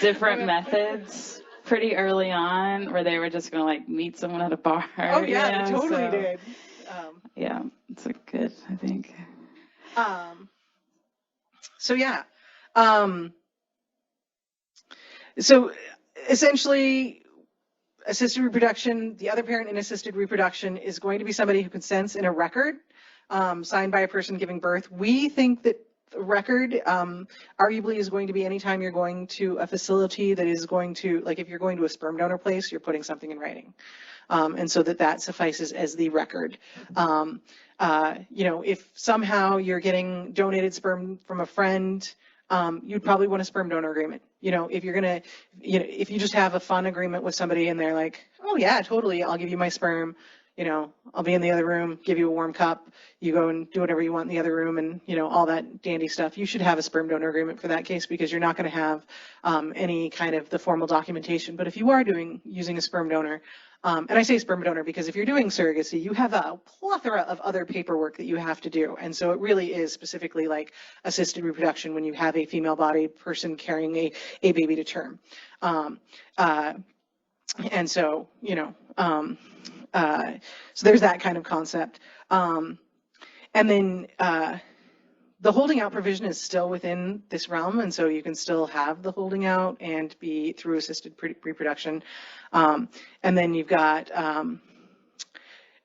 different methods pretty early on, where they were just going to like meet someone at a bar. Oh yeah, they totally did. Yeah, it's a good, I think. So yeah. So essentially, assisted reproduction, the other parent in assisted reproduction is going to be somebody who consents in a record signed by a person giving birth. We think that the record arguably is going to be anytime you're going to a facility that is going to, like if you're going to a sperm donor place, you're putting something in writing. And so that suffices as the record. You know, if somehow you're getting donated sperm from a friend, you'd probably want a sperm donor agreement. You know, if you're gonna, you know, if you just have a fun agreement with somebody and they're like, oh yeah, totally, I'll give you my sperm. You know, I'll be in the other room, give you a warm cup, you go and do whatever you want in the other room, and, you know, all that dandy stuff. You should have a sperm donor agreement for that case, because you're not going to have any kind of the formal documentation. But if you are using a sperm donor, And I say sperm donor because if you're doing surrogacy, you have a plethora of other paperwork that you have to do. And so it really is specifically like assisted reproduction when you have a female bodied person carrying a baby to term. And so, so there's that kind of concept. And then the holding out provision is still within this realm, and so you can still have the holding out and be through assisted reproduction. And then you've got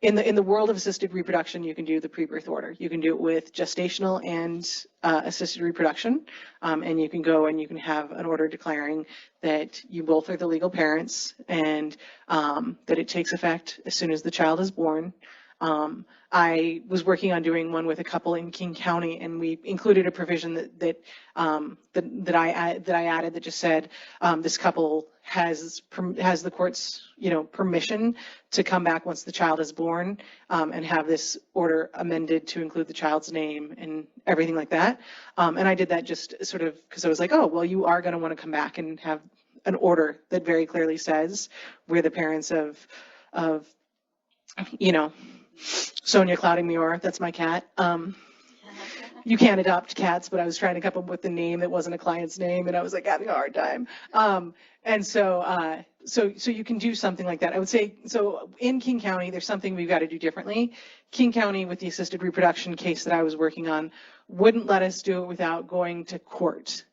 in the world of assisted reproduction, you can do the pre-birth order. You can do it with gestational and assisted reproduction, and you can go and you can have an order declaring that you both are the legal parents and that it takes effect as soon as the child is born. I was working on doing one with a couple in King County, and we included a provision that I added that just said this couple has the court's permission to come back once the child is born and have this order amended to include the child's name and everything like that. And I did that just sort of because I was like, oh, well, you are going to want to come back and have an order that very clearly says we're the parents of Sonia Clouding Muir, that's my cat. You can't adopt cats, but I was trying to come up with the name that wasn't a client's name, and I was like having a hard time. And so you can do something like that. I would say, so in King County, there's something we've got to do differently. King County, with the assisted reproduction case that I was working on, wouldn't let us do it without going to court.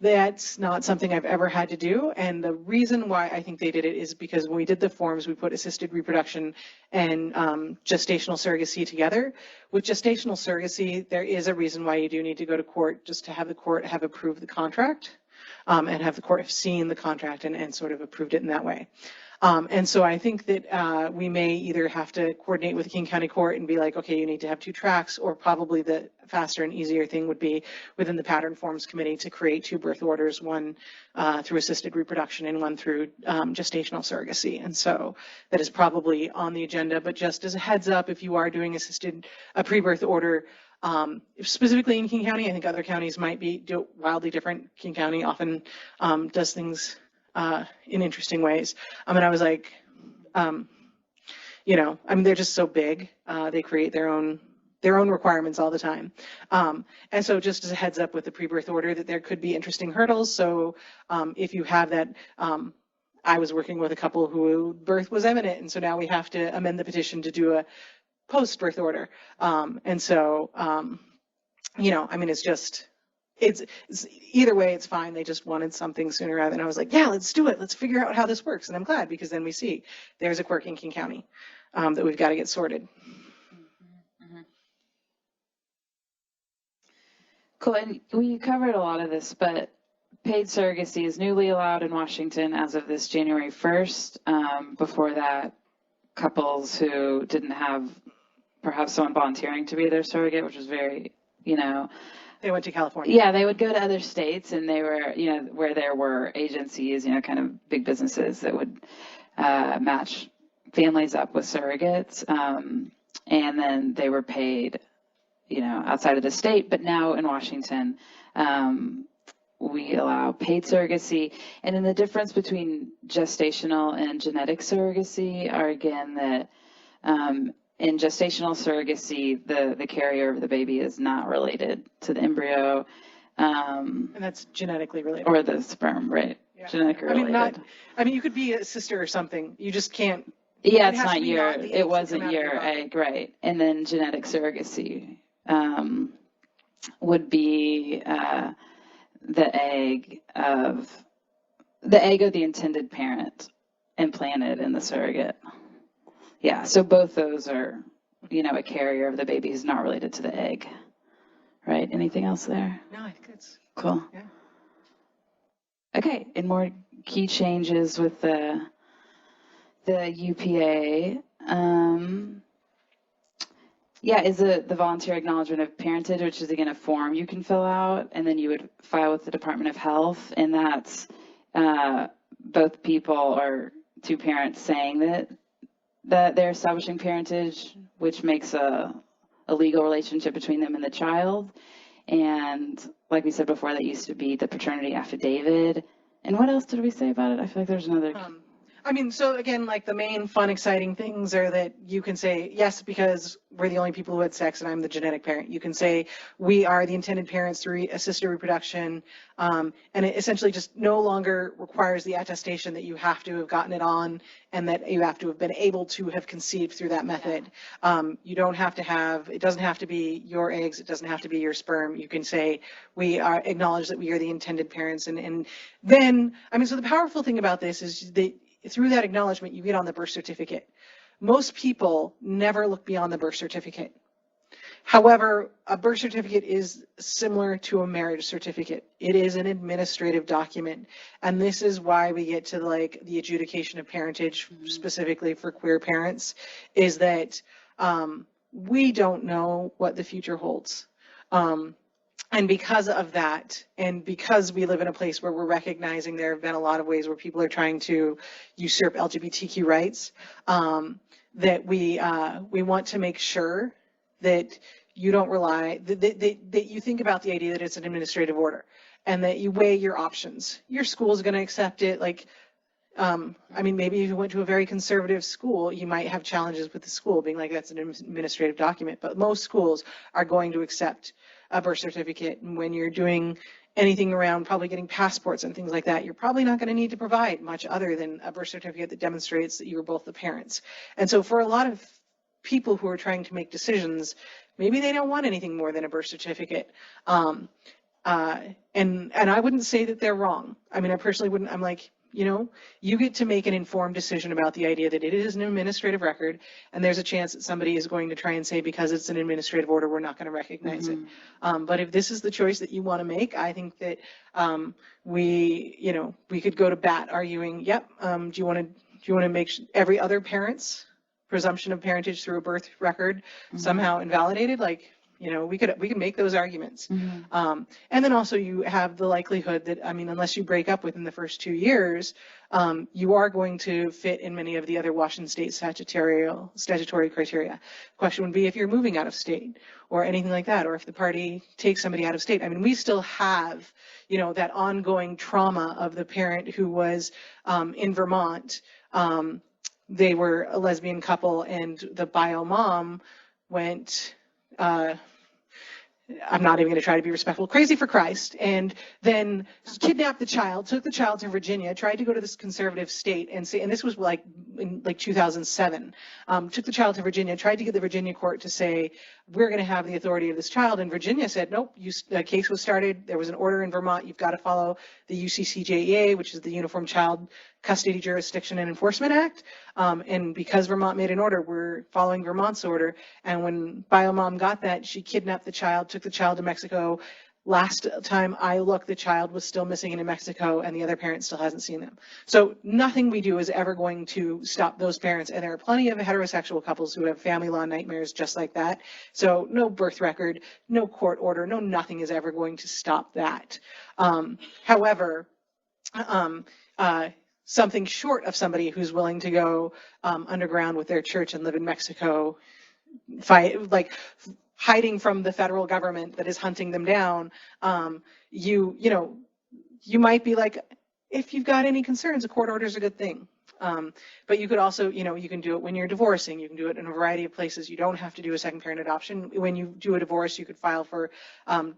That's not something I've ever had to do, and the reason why I think they did it is because when we did the forms, we put assisted reproduction and gestational surrogacy together. With gestational surrogacy, there is a reason why you do need to go to court, just to have the court have approved the contract and have the court have seen the contract and sort of approved it in that way. And so I think that we may either have to coordinate with the King County Court and be like, okay, you need to have 2 tracks, or probably the faster and easier thing would be within the Pattern Forms Committee to create 2 birth orders, one through assisted reproduction and one through gestational surrogacy. And so that is probably on the agenda, but just as a heads up, if you are doing a pre-birth order, specifically in King County, I think other counties might do it wildly different. King County often does things in interesting ways. And I was like, they're just so big. They create their own requirements all the time. And so just as a heads up with the pre-birth order that there could be interesting hurdles. So if you have that, I was working with a couple who birth was imminent, and so now we have to amend the petition to do a post-birth order. And so, it's either way, it's fine. They just wanted something sooner rather than I was like, yeah, let's do it. Let's figure out how this works. And I'm glad, because then we see there's a quirk in King County that we've got to get sorted. Mm-hmm. Cool. And we covered a lot of this, but paid surrogacy is newly allowed in Washington as of this January 1st. Before that, couples who didn't have perhaps someone volunteering to be their surrogate, which was very, They went to California. Yeah, they would go to other states, and they were, where there were agencies, kind of big businesses that would match families up with surrogates, and then they were paid, outside of the state. But now in Washington, we allow paid surrogacy, and then the difference between gestational and genetic surrogacy are again that. In gestational surrogacy, the carrier of the baby is not related to the embryo. And that's genetically related. Or the sperm, right? Yeah. Genetically related. You could be a sister or something. You just can't. Yeah, it wasn't your egg, right? And then genetic surrogacy would be the egg of the intended parent implanted in the surrogate. Yeah, so both those are, a carrier of the baby who's not related to the egg, right? Anything else there? No, I think it's cool. Yeah. Okay, and more key changes with the UPA. Is the voluntary acknowledgement of parentage, which is again a form you can fill out, and then you would file with the Department of Health, and that's both people or 2 parents saying that they're establishing parentage, which makes a legal relationship between them and the child. And like we said before, that used to be the paternity affidavit. And what else did we say about it? I feel like there's another. I mean, so again, like the main fun, exciting things are that you can say, yes, because we're the only people who had sex and I'm the genetic parent. You can say, we are the intended parents through assisted reproduction. And it essentially just no longer requires the attestation that you have to have gotten it on and that you have to have been able to have conceived through that method. You don't have to have, it doesn't have to be your eggs, it doesn't have to be your sperm. You can say, we are acknowledge that we are the intended parents. And then, I mean, so the powerful thing about this is that through that acknowledgement, you get on the birth certificate. Most people never look beyond the birth certificate. However, a birth certificate is similar to a marriage certificate. It is an administrative document. And this is why we get to like the adjudication of parentage, specifically for queer parents, is that we don't know what the future holds. And because of that, and because we live in a place where we're recognizing there have been a lot of ways where people are trying to usurp LGBTQ rights, that we want to make sure that you don't rely, that you think about the idea that it's an administrative order and that you weigh your options. Your school is going to accept it. Like, I mean, maybe if you went to a very conservative school, you might have challenges with the school being like, that's an administrative document. But most schools are going to accept a birth certificate. And when you're doing anything around probably getting passports and things like that, you're probably not going to need to provide much other than a birth certificate that demonstrates that you were both the parents. And so for a lot of people who are trying to make decisions, maybe they don't want anything more than a birth certificate. And I wouldn't say that they're wrong. I mean, I personally wouldn't. I'm like, you know, you get to make an informed decision about the idea that it is an administrative record, and there's a chance that somebody is going to try and say, because it's an administrative order, we're not going to recognize it. But if this is the choice that you want to make, I think that we could go to bat arguing, yep, do you want to make every other parent's presumption of parentage through a birth record somehow invalidated? Like, you know, we could make those arguments. And then also you have the likelihood that, I mean, unless you break up within the first 2 years, you are going to fit in many of the other Washington state statutory criteria. Question would be if you're moving out of state or anything like that, or if the party takes somebody out of state. I mean, we still have, you know, that ongoing trauma of the parent who was in Vermont. They were a lesbian couple and the bio mom went, I'm not even going to try to be respectful, crazy for Christ, and then kidnapped the child, took the child to Virginia, tried to go to this conservative state and say, and this was like in like 2007, took the child to Virginia, tried to get the Virginia court to say, we're going to have the authority of this child, and Virginia said, nope, the case was started, there was an order in Vermont, you've got to follow the UCCJEA, which is the Uniform Child Custody Jurisdiction and Enforcement Act, and because Vermont made an order, we're following Vermont's order. And when biomom got that, she kidnapped the child, took the child to Mexico. Last time I looked, the child was still missing in New Mexico, and the other parent still hasn't seen them. So nothing we do is ever going to stop those parents, and there are plenty of heterosexual couples who have family law nightmares just like that. So no birth record, no court order, no nothing is ever going to stop that. However, something short of somebody who's willing to go underground with their church and live in Mexico, hiding from the federal government that is hunting them down, you might be like, if you've got any concerns, a court order is a good thing. But you could also, you can do it when you're divorcing. You can do it in a variety of places. You don't have to do a second parent adoption. When you do a divorce, you could file for, I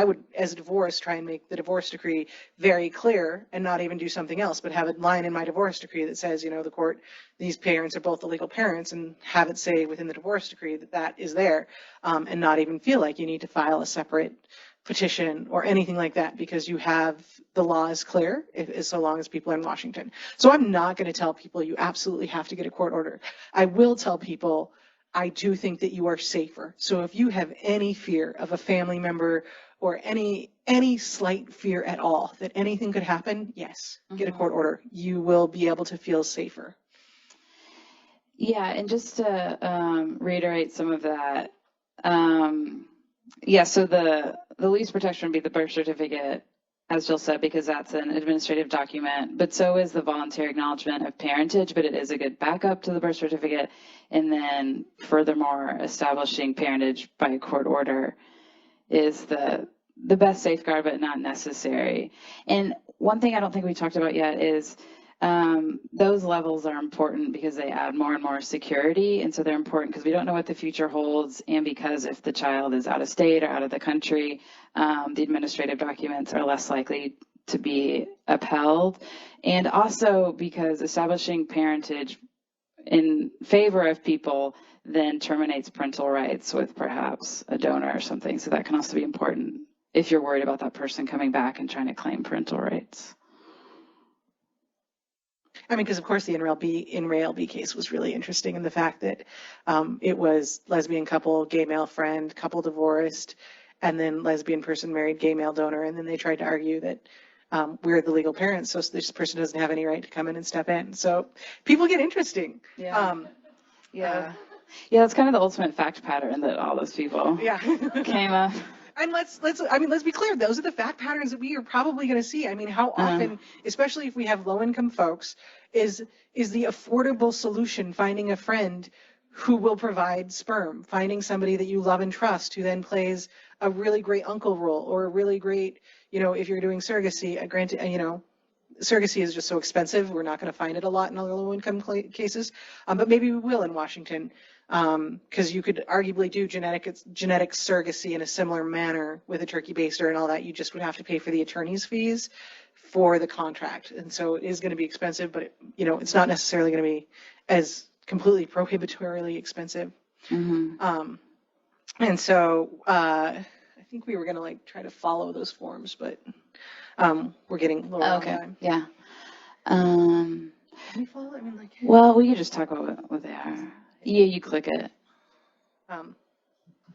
would, as a divorce, try and make the divorce decree very clear and not even do something else, but have a line in my divorce decree that says, the court, these parents are both the legal parents, and have it say within the divorce decree that that is there, and not even feel like you need to file a separate petition or anything like that, because you have the law is clear so long as people are in Washington. So I'm not going to tell people you absolutely have to get a court order. I will tell people I do think that you are safer. So if you have any fear of a family member or any slight fear at all that anything could happen, yes, get a court order. You will be able to feel safer. Yeah, and just to reiterate some of that, so the least protection would be the birth certificate, as Jill said, because that's an administrative document, but so is the voluntary acknowledgement of parentage, but it is a good backup to the birth certificate. And then furthermore, establishing parentage by a court order is the best safeguard, but not necessary. And one thing I don't think we talked about yet is Those levels are important because they add more and more security. And so they're important because we don't know what the future holds. And because if the child is out of state or out of the country, the administrative documents are less likely to be upheld. And also because establishing parentage in favor of people then terminates parental rights with perhaps a donor or something. So that can also be important if you're worried about that person coming back and trying to claim parental rights. I mean, because of course the in-rail B case was really interesting in the fact that it was lesbian couple, gay male friend, couple divorced, and then lesbian person married gay male donor, and then they tried to argue that we're the legal parents, so this person doesn't have any right to come in and step in. So people get interesting. Yeah. Yeah, that's kind of the ultimate fact pattern that all those people came up. And let's be clear, those are the fact patterns that we are probably going to see. I mean, how often, especially if we have low-income folks, is the affordable solution finding a friend who will provide sperm, finding somebody that you love and trust who then plays a really great uncle role, or a really great, if you're doing surrogacy, granted, surrogacy is just so expensive, we're not going to find it a lot in other low-income cases, but maybe we will in Washington. Because you could arguably do genetic surrogacy in a similar manner with a turkey baster and all that. You just would have to pay for the attorney's fees for the contract. And so it is going to be expensive, but it's not necessarily going to be as completely prohibitorily expensive. Mm-hmm. And so I think we were going to try to follow those forms, but we're getting lower on time. Yeah. Can we follow? I mean, well, we could just talk about what they are. Yeah, you click it.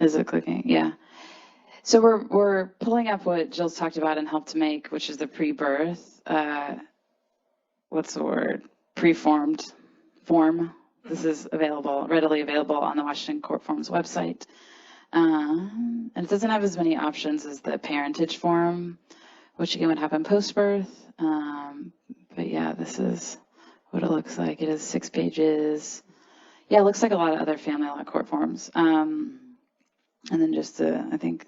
Is it clicking? Yeah. So we're pulling up what Jill's talked about and helped to make, which is the pre-birth, what's the word? Preformed form. This is readily available on the Washington Court Forms website. And it doesn't have as many options as the parentage form, which again would happen post-birth. But yeah, this is what it looks like. It is 6 pages. Yeah, it looks like a lot of other family law court forms. And then just, I think,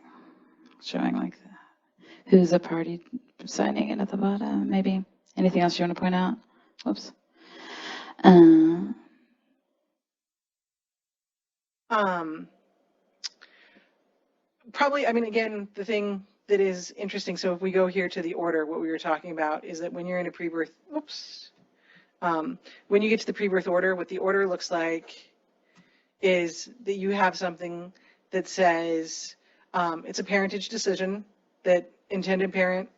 showing who's a party signing it at the bottom, maybe. Anything else you want to point out? Whoops. Probably, I mean, again, the thing that is interesting, so if we go here to the order, what we were talking about is that when you're in a pre-birth, when you get to the pre-birth order, what the order looks like is that you have something that says it's a parentage decision that intended parent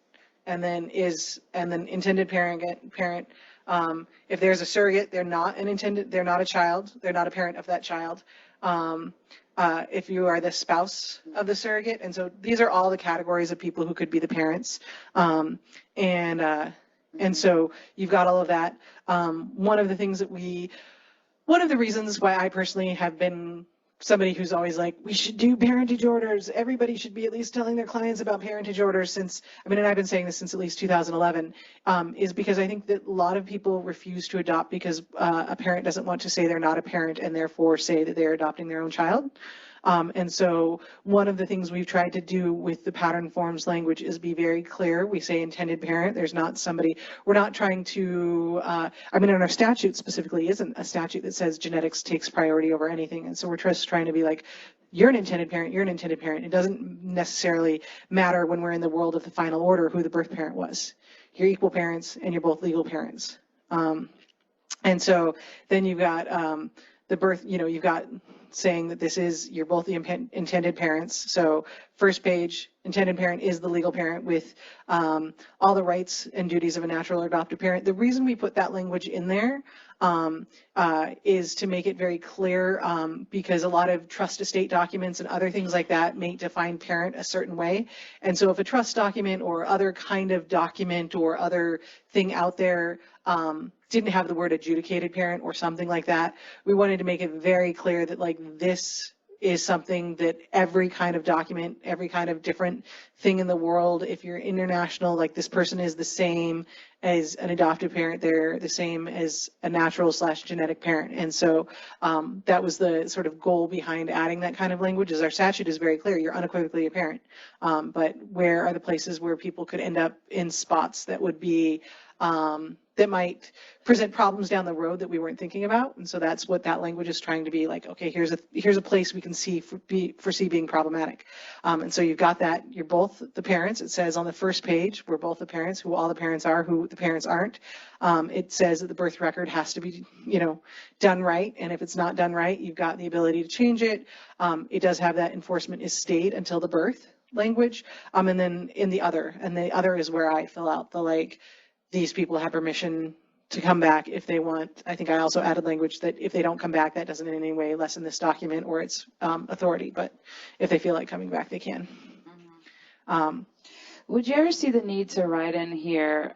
and then intended parent. If there's a surrogate, they're not a child, they're not a parent of that child. If you are the spouse of the surrogate, and so these are all the categories of people who could be the parents, and so you've got all of that. One of the reasons why I personally have been somebody who's always like, we should do parentage orders. Everybody should be at least telling their clients about parentage orders and I've been saying this since at least 2011, is because I think that a lot of people refuse to adopt because a parent doesn't want to say they're not a parent and therefore say that they're adopting their own child. And so one of the things we've tried to do with the pattern forms language is be very clear. We say intended parent. There's not we're not trying to, in our statute specifically isn't a statute that says genetics takes priority over anything. And so we're just trying to be like, you're an intended parent, you're an intended parent. It doesn't necessarily matter when we're in the world of the final order who the birth parent was. You're equal parents and you're both legal parents. And so then you've got the birth, you've got saying that you're both the intended parents. So first page, intended parent is the legal parent with all the rights and duties of a natural or adoptive parent. The reason we put that language in there is to make it very clear because a lot of trust estate documents and other things like that may define parent a certain way. And so if a trust document or other kind of document or other thing out there didn't have the word adjudicated parent or something like that, we wanted to make it very clear that this is something that every kind of document, every kind of different thing in the world, if you're international, this person is the same as an adoptive parent, they're the same as a natural/genetic parent. And so that was the sort of goal behind adding that kind of language, is our statute is very clear, you're unequivocally a parent. But where are the places where people could end up in spots that would be that might present problems down the road that we weren't thinking about. And so that's what that language is trying to be like, okay, here's a place we can foresee being problematic. And so you've got that, you're both the parents. It says on the first page, we're both the parents, who all the parents are, who the parents aren't. It says that the birth record has to be, done right. And if it's not done right, you've got the ability to change it. It does have that enforcement is stayed until the birth language. And then in the other is where I fill out the, like, these people have permission to come back if they want. I think I also added language that if they don't come back, that doesn't in any way lessen this document or its authority, but if they feel like coming back, they can. Would you ever see the need to write in here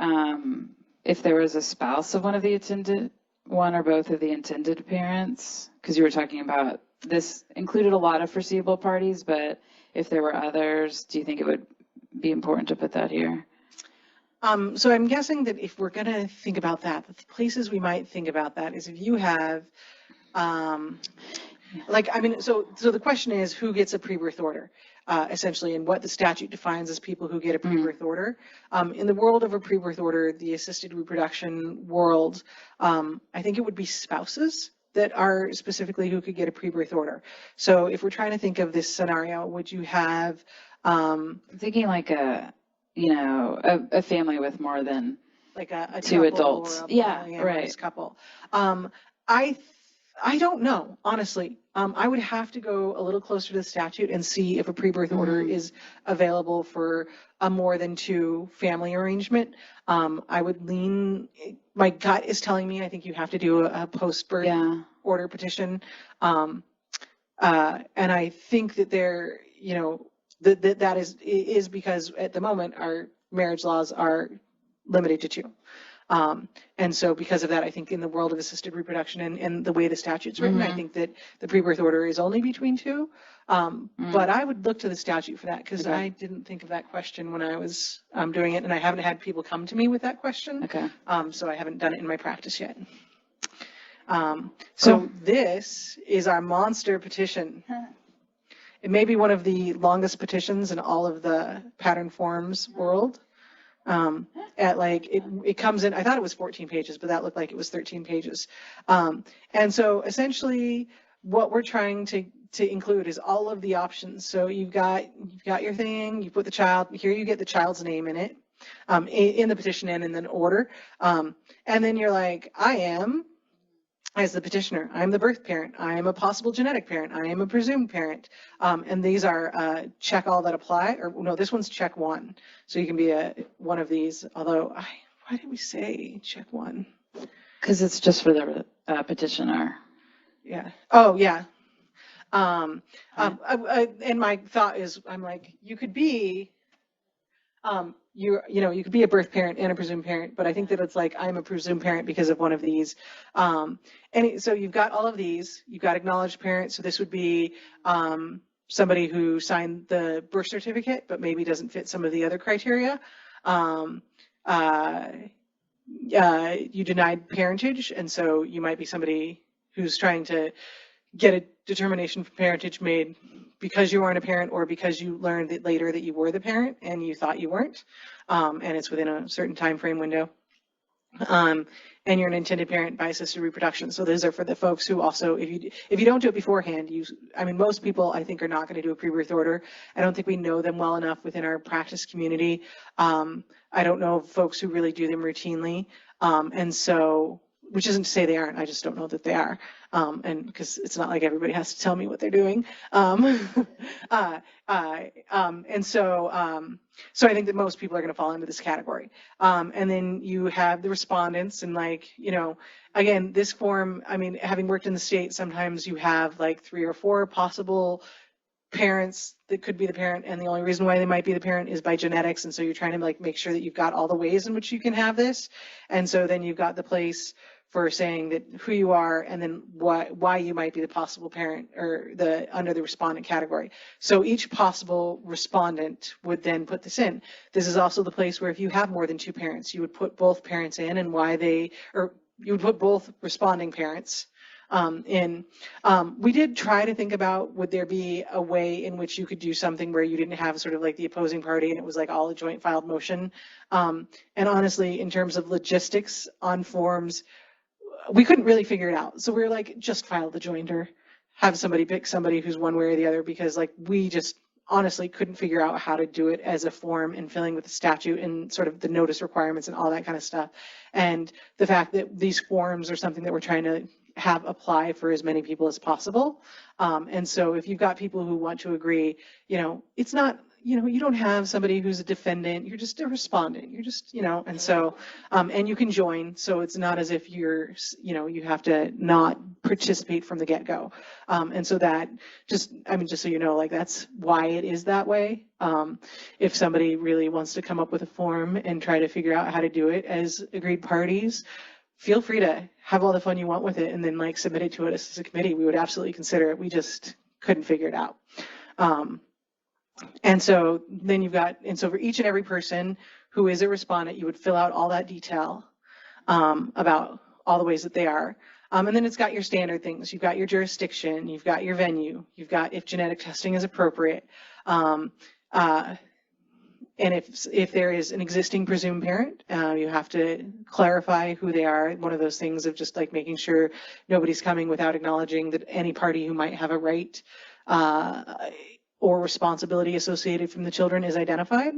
if there was a spouse of one or both of the intended parents? Because you were talking about this included a lot of foreseeable parties, but if there were others, do you think it would be important to put that here? So I'm guessing that if we're going to think about that, the places we might think about that is if you have, so the question is who gets a pre-birth order, essentially, and what the statute defines as people who get a pre-birth order. In the world of a pre-birth order, the assisted reproduction world, I think it would be spouses that are specifically who could get a pre-birth order. So if we're trying to think of this scenario, would you have... I'm thinking like a family with more than like a two adults. Right. Couple. I don't know, honestly. I would have to go a little closer to the statute and see if a pre-birth order is available for a more than two family arrangement. I would lean, my gut is telling me I think you have to do a post-birth order petition. And I think that there, that is because at the moment our marriage laws are limited to two. And so because of that, I think in the world of assisted reproduction and the way the statute's written, I think that the pre-birth order is only between two. But I would look to the statute for that because I didn't think of that question when I was doing it, and I haven't had people come to me with that question. Okay. So I haven't done it in my practice yet. So this is our monster petition. It may be one of the longest petitions in all of the pattern forms world. It comes in, I thought it was 14 pages, but that looked like it was 13 pages. And so essentially what we're trying to include is all of the options. So you've got your thing, you put the child, here you get the child's name in it, in the petition and in the order. And then you're like, I am, as the petitioner, I'm the birth parent, I am a possible genetic parent, I am a presumed parent. And these are check all that apply, or no, this one's check one. So you can be one of these, although, why did we say check one? Because it's just for the petitioner. Yeah. Oh, yeah. And my thought is, I'm like, you could be, you could be a birth parent and a presumed parent, but I think that it's like I'm a presumed parent because of one of these. So you've got all of these. You've got acknowledged parent. So this would be somebody who signed the birth certificate, but maybe doesn't fit some of the other criteria. You denied parentage, and so you might be somebody who's trying to get a determination for parentage made because you weren't a parent or because you learned that later that you were the parent and you thought you weren't, and it's within a certain time frame window. And you're an intended parent by assisted reproduction. So those are for the folks who also, if you don't do it beforehand, most people I think are not going to do a pre-birth order. I don't think we know them well enough within our practice community. I don't know folks who really do them routinely. And so, which isn't to say they aren't, I just don't know that they are. And because it's not like everybody has to tell me what they're doing. So I think that most people are going to fall into this category. And then you have the respondents and again, this form, having worked in the state, sometimes you have like 3 or 4 possible parents that could be the parent, and the only reason why they might be the parent is by genetics. And so you're trying to make sure that you've got all the ways in which you can have this. And so then you've got the place for saying that who you are and then why you might be the possible parent or under the respondent category. So each possible respondent would then put this in. This is also the place where if you have more than 2 parents, you would put both parents in and you would put both responding parents We did try to think about, would there be a way in which you could do something where you didn't have sort of like the opposing party and it was like all a joint filed motion. And honestly, in terms of logistics on forms, we couldn't really figure it out. So we were like, just file the jointer, have somebody pick somebody who's one way or the other, because like we just honestly couldn't figure out how to do it as a form and filling with the statute and sort of the notice requirements and all that kind of stuff. And the fact that these forms are something that we're trying to have apply for as many people as possible. And so if you've got people who want to agree, it's not, you don't have somebody who's a defendant, you're just a respondent, you're just, and so, and you can join. So it's not as if you're, you have to not participate from the get-go. And so that just so you know, like that's why it is that way. If somebody really wants to come up with a form and try to figure out how to do it as agreed parties, feel free to have all the fun you want with it and then like submit it to us as a committee. We would absolutely consider it. We just couldn't figure it out. And so then so for each and every person who is a respondent, you would fill out all that detail about all the ways that they are. And then it's got your standard things. You've got your jurisdiction, you've got your venue, you've got if genetic testing is appropriate. And if there is an existing presumed parent, you have to clarify who they are. One of those things of just like making sure nobody's coming without acknowledging that any party who might have a right or responsibility associated from the children is identified.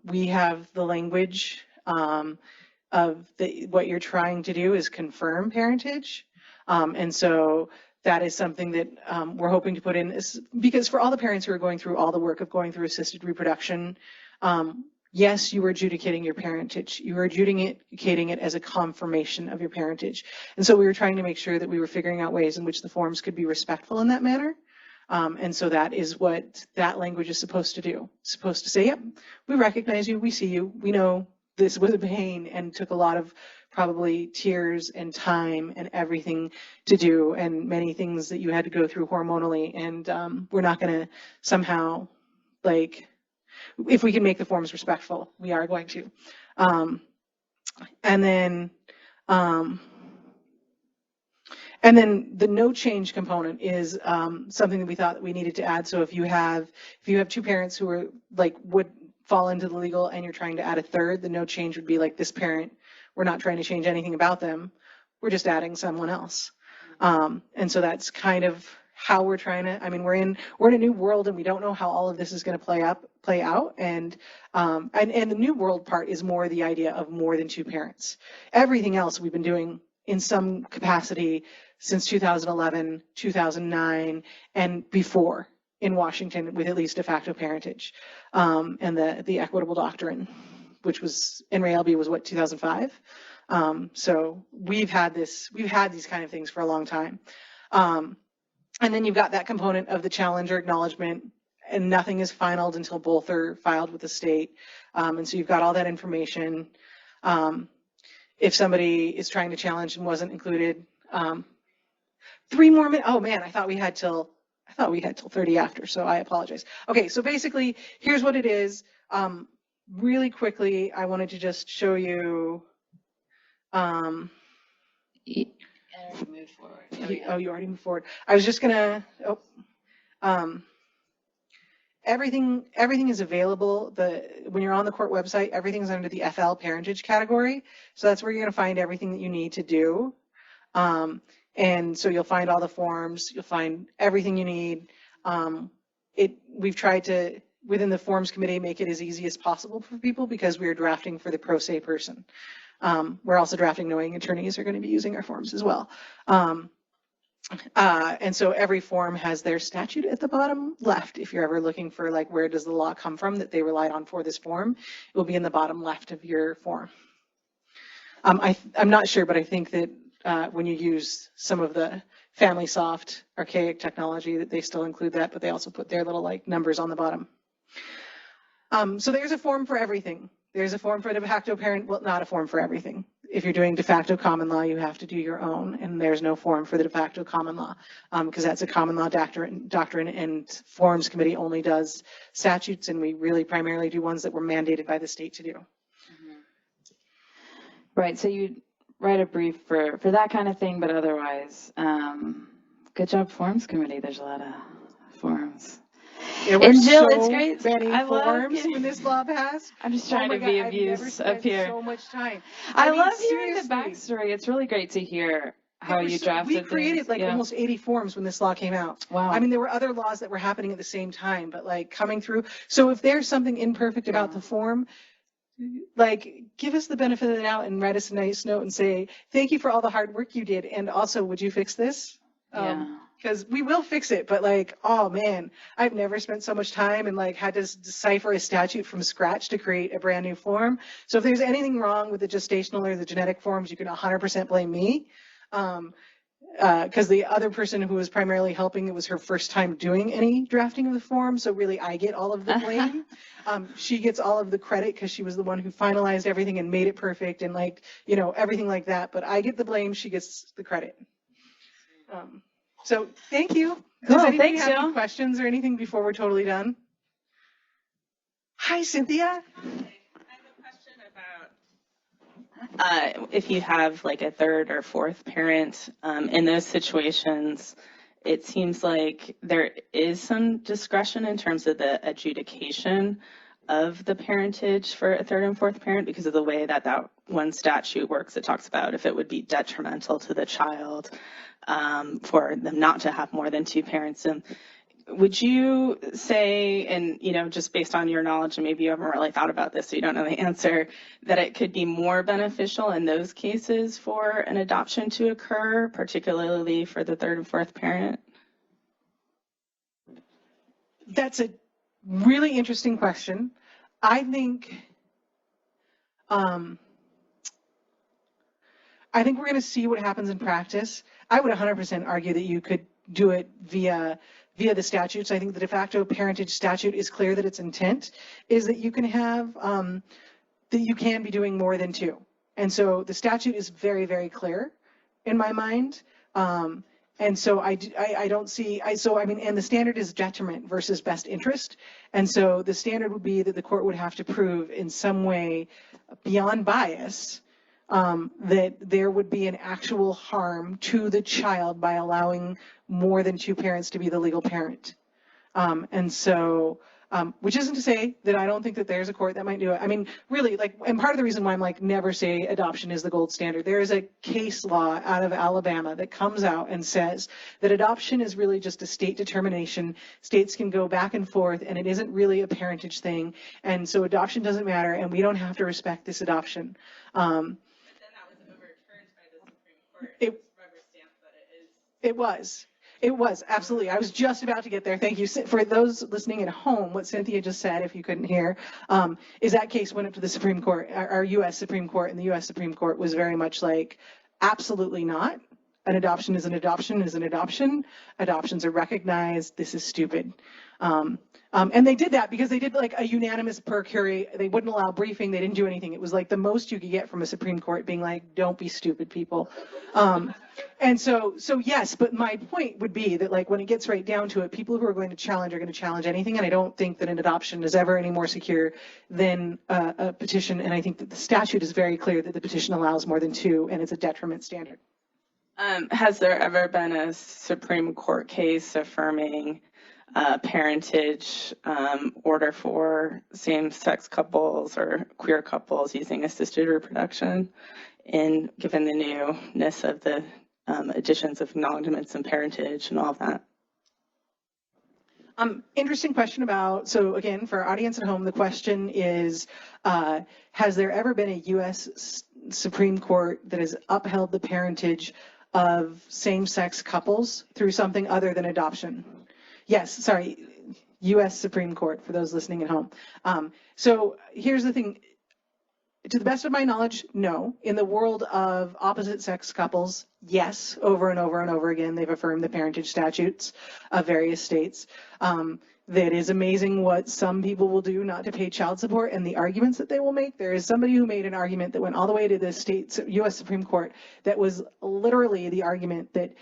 We have the language of what you're trying to do is confirm parentage. And so that is something that we're hoping to put in, because for all the parents who are going through all the work of going through assisted reproduction, yes, you are adjudicating your parentage. You are adjudicating it as a confirmation of your parentage. And so we were trying to make sure that we were figuring out ways in which the forms could be respectful in that manner. And so that is what that language is supposed to do. It's supposed to say, yep, we recognize you, we see you, we know this was a pain and took a lot of probably tears and time and everything to do, and many things that you had to go through hormonally. And we're not going to somehow, like, if we can make the forms respectful, we are going to. And then the no change component is something that we thought that we needed to add. So if you have two parents who are like would fall into the legal and you're trying to add a third, the no change would be like this parent, we're not trying to change anything about them, we're just adding someone else. And so that's kind of how we're trying to, we're in a new world and we don't know how all of this is going to play out. And the new world part is more the idea of more than two parents. Everything else we've been doing in some capacity since 2011, 2009, and before in Washington with at least de facto parentage, and the equitable doctrine, which was in Ray-LB was what, 2005. So we've had these kind of things for a long time. And then you've got that component of the challenger acknowledgement, and nothing is finalized until both are filed with the state. And so you've got all that information. If somebody is trying to challenge and wasn't included, 3 more minutes. Oh man, I thought we had till 30 after, so I apologize. Okay, so basically, here's what it is. Really quickly, I wanted to just show you. Move forward. You already moved forward. I was just gonna. Everything is available. When you're on the court website, everything's under the FL parentage category. So that's where you're gonna find everything that you need to do. And so you'll find all the forms. You'll find everything you need. We've tried to, within the forms committee, make it as easy as possible for people because we are drafting for the pro se person. We're also drafting knowing attorneys are going to be using our forms as well. And so every form has their statute at the bottom left. If you're ever looking for like where does the law come from that they relied on for this form, it will be in the bottom left of your form. I'm not sure, but I think that when you use some of the FamilySoft archaic technology that they still include that, but they also put their little like numbers on the bottom. So there's a form for everything. There's a form for de facto parent, well, not a form for everything. If you're doing de facto common law, you have to do your own, and there's no form for the de facto common law because that's a common law doctrine, and forms committee only does statutes, and we really primarily do ones that were mandated by the state to do. Right, so you write a brief for that kind of thing, but otherwise, good job, Forms Committee. There's a lot of forms. There were And Jill, so it's great. many I love forms getting- when this law passed. I'm just Oh trying my to be God, of I've never use spent up here. so much time. I mean, love hearing the seriously. backstory. It's really great to hear how you drafted We created things. like Yeah. almost 80 forms when this law came out. Wow. I mean, there were other laws that were happening at the same time, but like coming through. So if there's something imperfect about the form, like give us the benefit of the doubt and write us a nice note and say, thank you for all the hard work you did. And also, would you fix this? Yeah. Because we will fix it, but like, oh man, I've never spent so much time and like had to decipher a statute from scratch to create a brand new form. So if there's anything wrong with the gestational or the genetic forms, you can 100% blame me. Because the other person who was primarily helping, it was her first time doing any drafting of the form, so really I get all of the blame. She gets all of the credit because she was the one who finalized everything and made it perfect and like, you know, everything like that. But I get the blame, she gets the credit. So thank you. Cool, Does anybody thanks, have Jill. any questions or anything before we're totally done? Hi, Cynthia. I have a question about if you have like a third or fourth parent. In those situations, it seems like there is some discretion in terms of the adjudication of the parentage for a third and fourth parent because of the way that that one statute works. It talks about if it would be detrimental to the child for them not to have more than two parents. And would you say, and you know, just based on your knowledge, and maybe you haven't really thought about this, so you don't know the answer, that it could be more beneficial in those cases for an adoption to occur, particularly for the third and fourth parent? That's a really interesting question. I think we're going to see what happens in practice. I would 100% argue that you could do it via the statutes. I think the de facto parentage statute is clear that its intent is that you can have that you can be doing more than two. And so the statute is very, very clear in my mind. And so I don't see, and the standard is detriment versus best interest. And so the standard would be that the court would have to prove in some way beyond bias that there would be an actual harm to the child by allowing more than two parents to be the legal parent. And so, which isn't to say that I don't think that there's a court that might do it. I mean, really, like, and part of the reason why I'm like, never say adoption is the gold standard. There is a case law out of Alabama that comes out and says that adoption is really just a state determination. States can go back and forth, and it isn't really a parentage thing. And so adoption doesn't matter, and we don't have to respect this adoption. But then that was overturned by the Supreme Court. It was rubber stamped, but it is. It was, absolutely. I was just about to get there. Thank you. For those listening at home, what Cynthia just said, if you couldn't hear, is that case went up to the Supreme Court, our U.S. Supreme Court, and the U.S. Supreme Court was very much like, absolutely not. An adoption is an adoption is an adoption. Adoptions are recognized. This is stupid. And they did that because they did like a unanimous per curiae. They wouldn't allow briefing. They didn't do anything. It was like the most you could get from a Supreme Court being like, don't be stupid, people. And so yes, but my point would be that like when it gets right down to it, people who are going to challenge anything. And I don't think that an adoption is ever any more secure than a petition. And I think that the statute is very clear that the petition allows more than two, and it's a detriment standard. Has there ever been a Supreme Court case affirming parentage order for same-sex couples or queer couples using assisted reproduction, given the newness of the additions of acknowledgements and parentage and all of that? Interesting question about, so again, for our audience at home, the question is, has there ever been a U.S. Supreme Court that has upheld the parentage of same-sex couples through something other than adoption? Yes, sorry, U.S. Supreme Court, for those listening at home. So here's the thing. To the best of my knowledge, no. In the world of opposite-sex couples, yes, over and over and over again, they've affirmed the parentage statutes of various states. That is amazing what some people will do not to pay child support and the arguments that they will make. There is somebody who made an argument that went all the way to the U.S. Supreme Court that was literally the argument that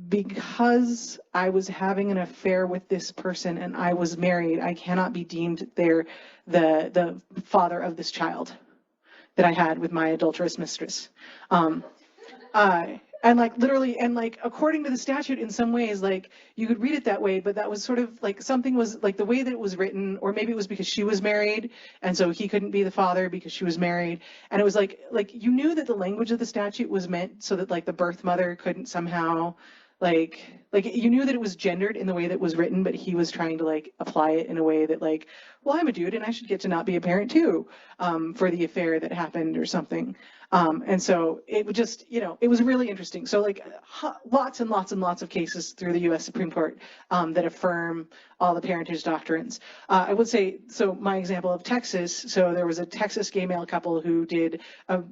because I was having an affair with this person and I was married, I cannot be deemed the father of this child that I had with my adulterous mistress. And like literally, and like according to the statute, in some ways, like you could read it that way, but that was sort of like something was like the way that it was written, or maybe it was because she was married, and so he couldn't be the father because she was married, and it was like you knew that the language of the statute was meant so that like the birth mother couldn't somehow like you knew that it was gendered in the way that was written, but he was trying to like apply it in a way that like, well, I'm a dude and I should get to not be a parent too, for the affair that happened or something. And so it would just, it was really interesting. So like lots and lots and lots of cases through the U.S. Supreme Court that affirm all the parentage doctrines. I would say, so my example of Texas, so there was a Texas gay male couple who did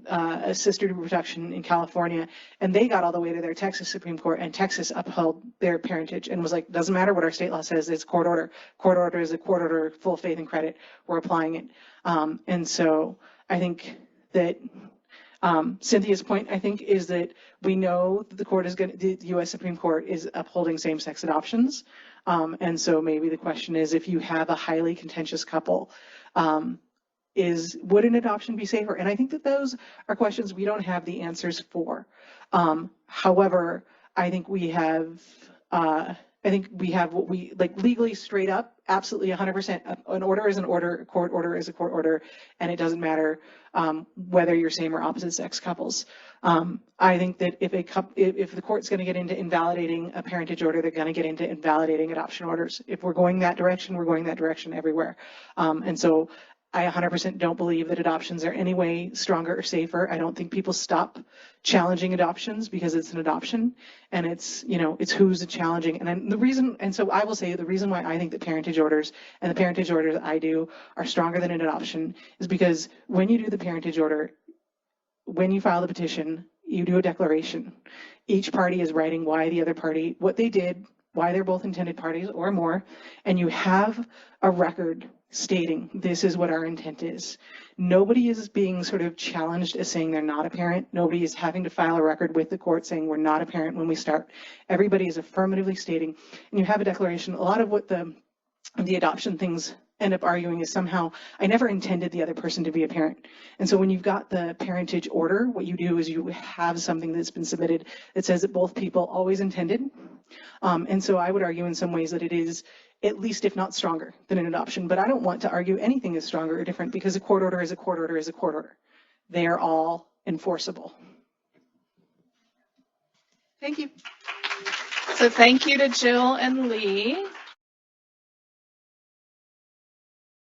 assisted reproduction in California, and they got all the way to their Texas Supreme Court, and Texas upheld their parentage and was like, doesn't matter what our state law says, it's court order. Court order is a court order, full faith and credit, we're applying it. And so I think that Cynthia's point, I think, is that we know that the U.S. Supreme Court is upholding same-sex adoptions. And so maybe the question is, if you have a highly contentious couple, would an adoption be safer? And I think that those are questions we don't have the answers for. However, I think we have what we like legally straight up, absolutely 100%. An order is an order, a court order is a court order, and it doesn't matter whether you're same or opposite sex couples. I think that if the court's going to get into invalidating a parentage order, they're going to get into invalidating adoption orders. If we're going that direction, we're going that direction everywhere. And so I 100% don't believe that adoptions are any way stronger or safer. I don't think people stop challenging adoptions because it's an adoption, and it's who's challenging. And so I will say the reason why I think that parentage orders and the parentage orders I do are stronger than an adoption is because when you do the parentage order, when you file the petition, you do a declaration. Each party is writing why the other party, what they did, why they're both intended parties or more, and you have a record stating this is what our intent is. Nobody is being sort of challenged as saying they're not a parent. Nobody is having to file a record with the court saying we're not a parent when we start. Everybody is affirmatively stating, and you have a declaration. A lot of what the adoption things end up arguing is somehow I never intended the other person to be a parent. And so when you've got the parentage order, what you do is you have something that's been submitted that says that both people always intended. And so I would argue in some ways that it is at least, if not stronger, than an adoption. But I don't want to argue anything is stronger or different because a court order is a court order is a court order. They are all enforceable. Thank you. So thank you to Jill and Lee.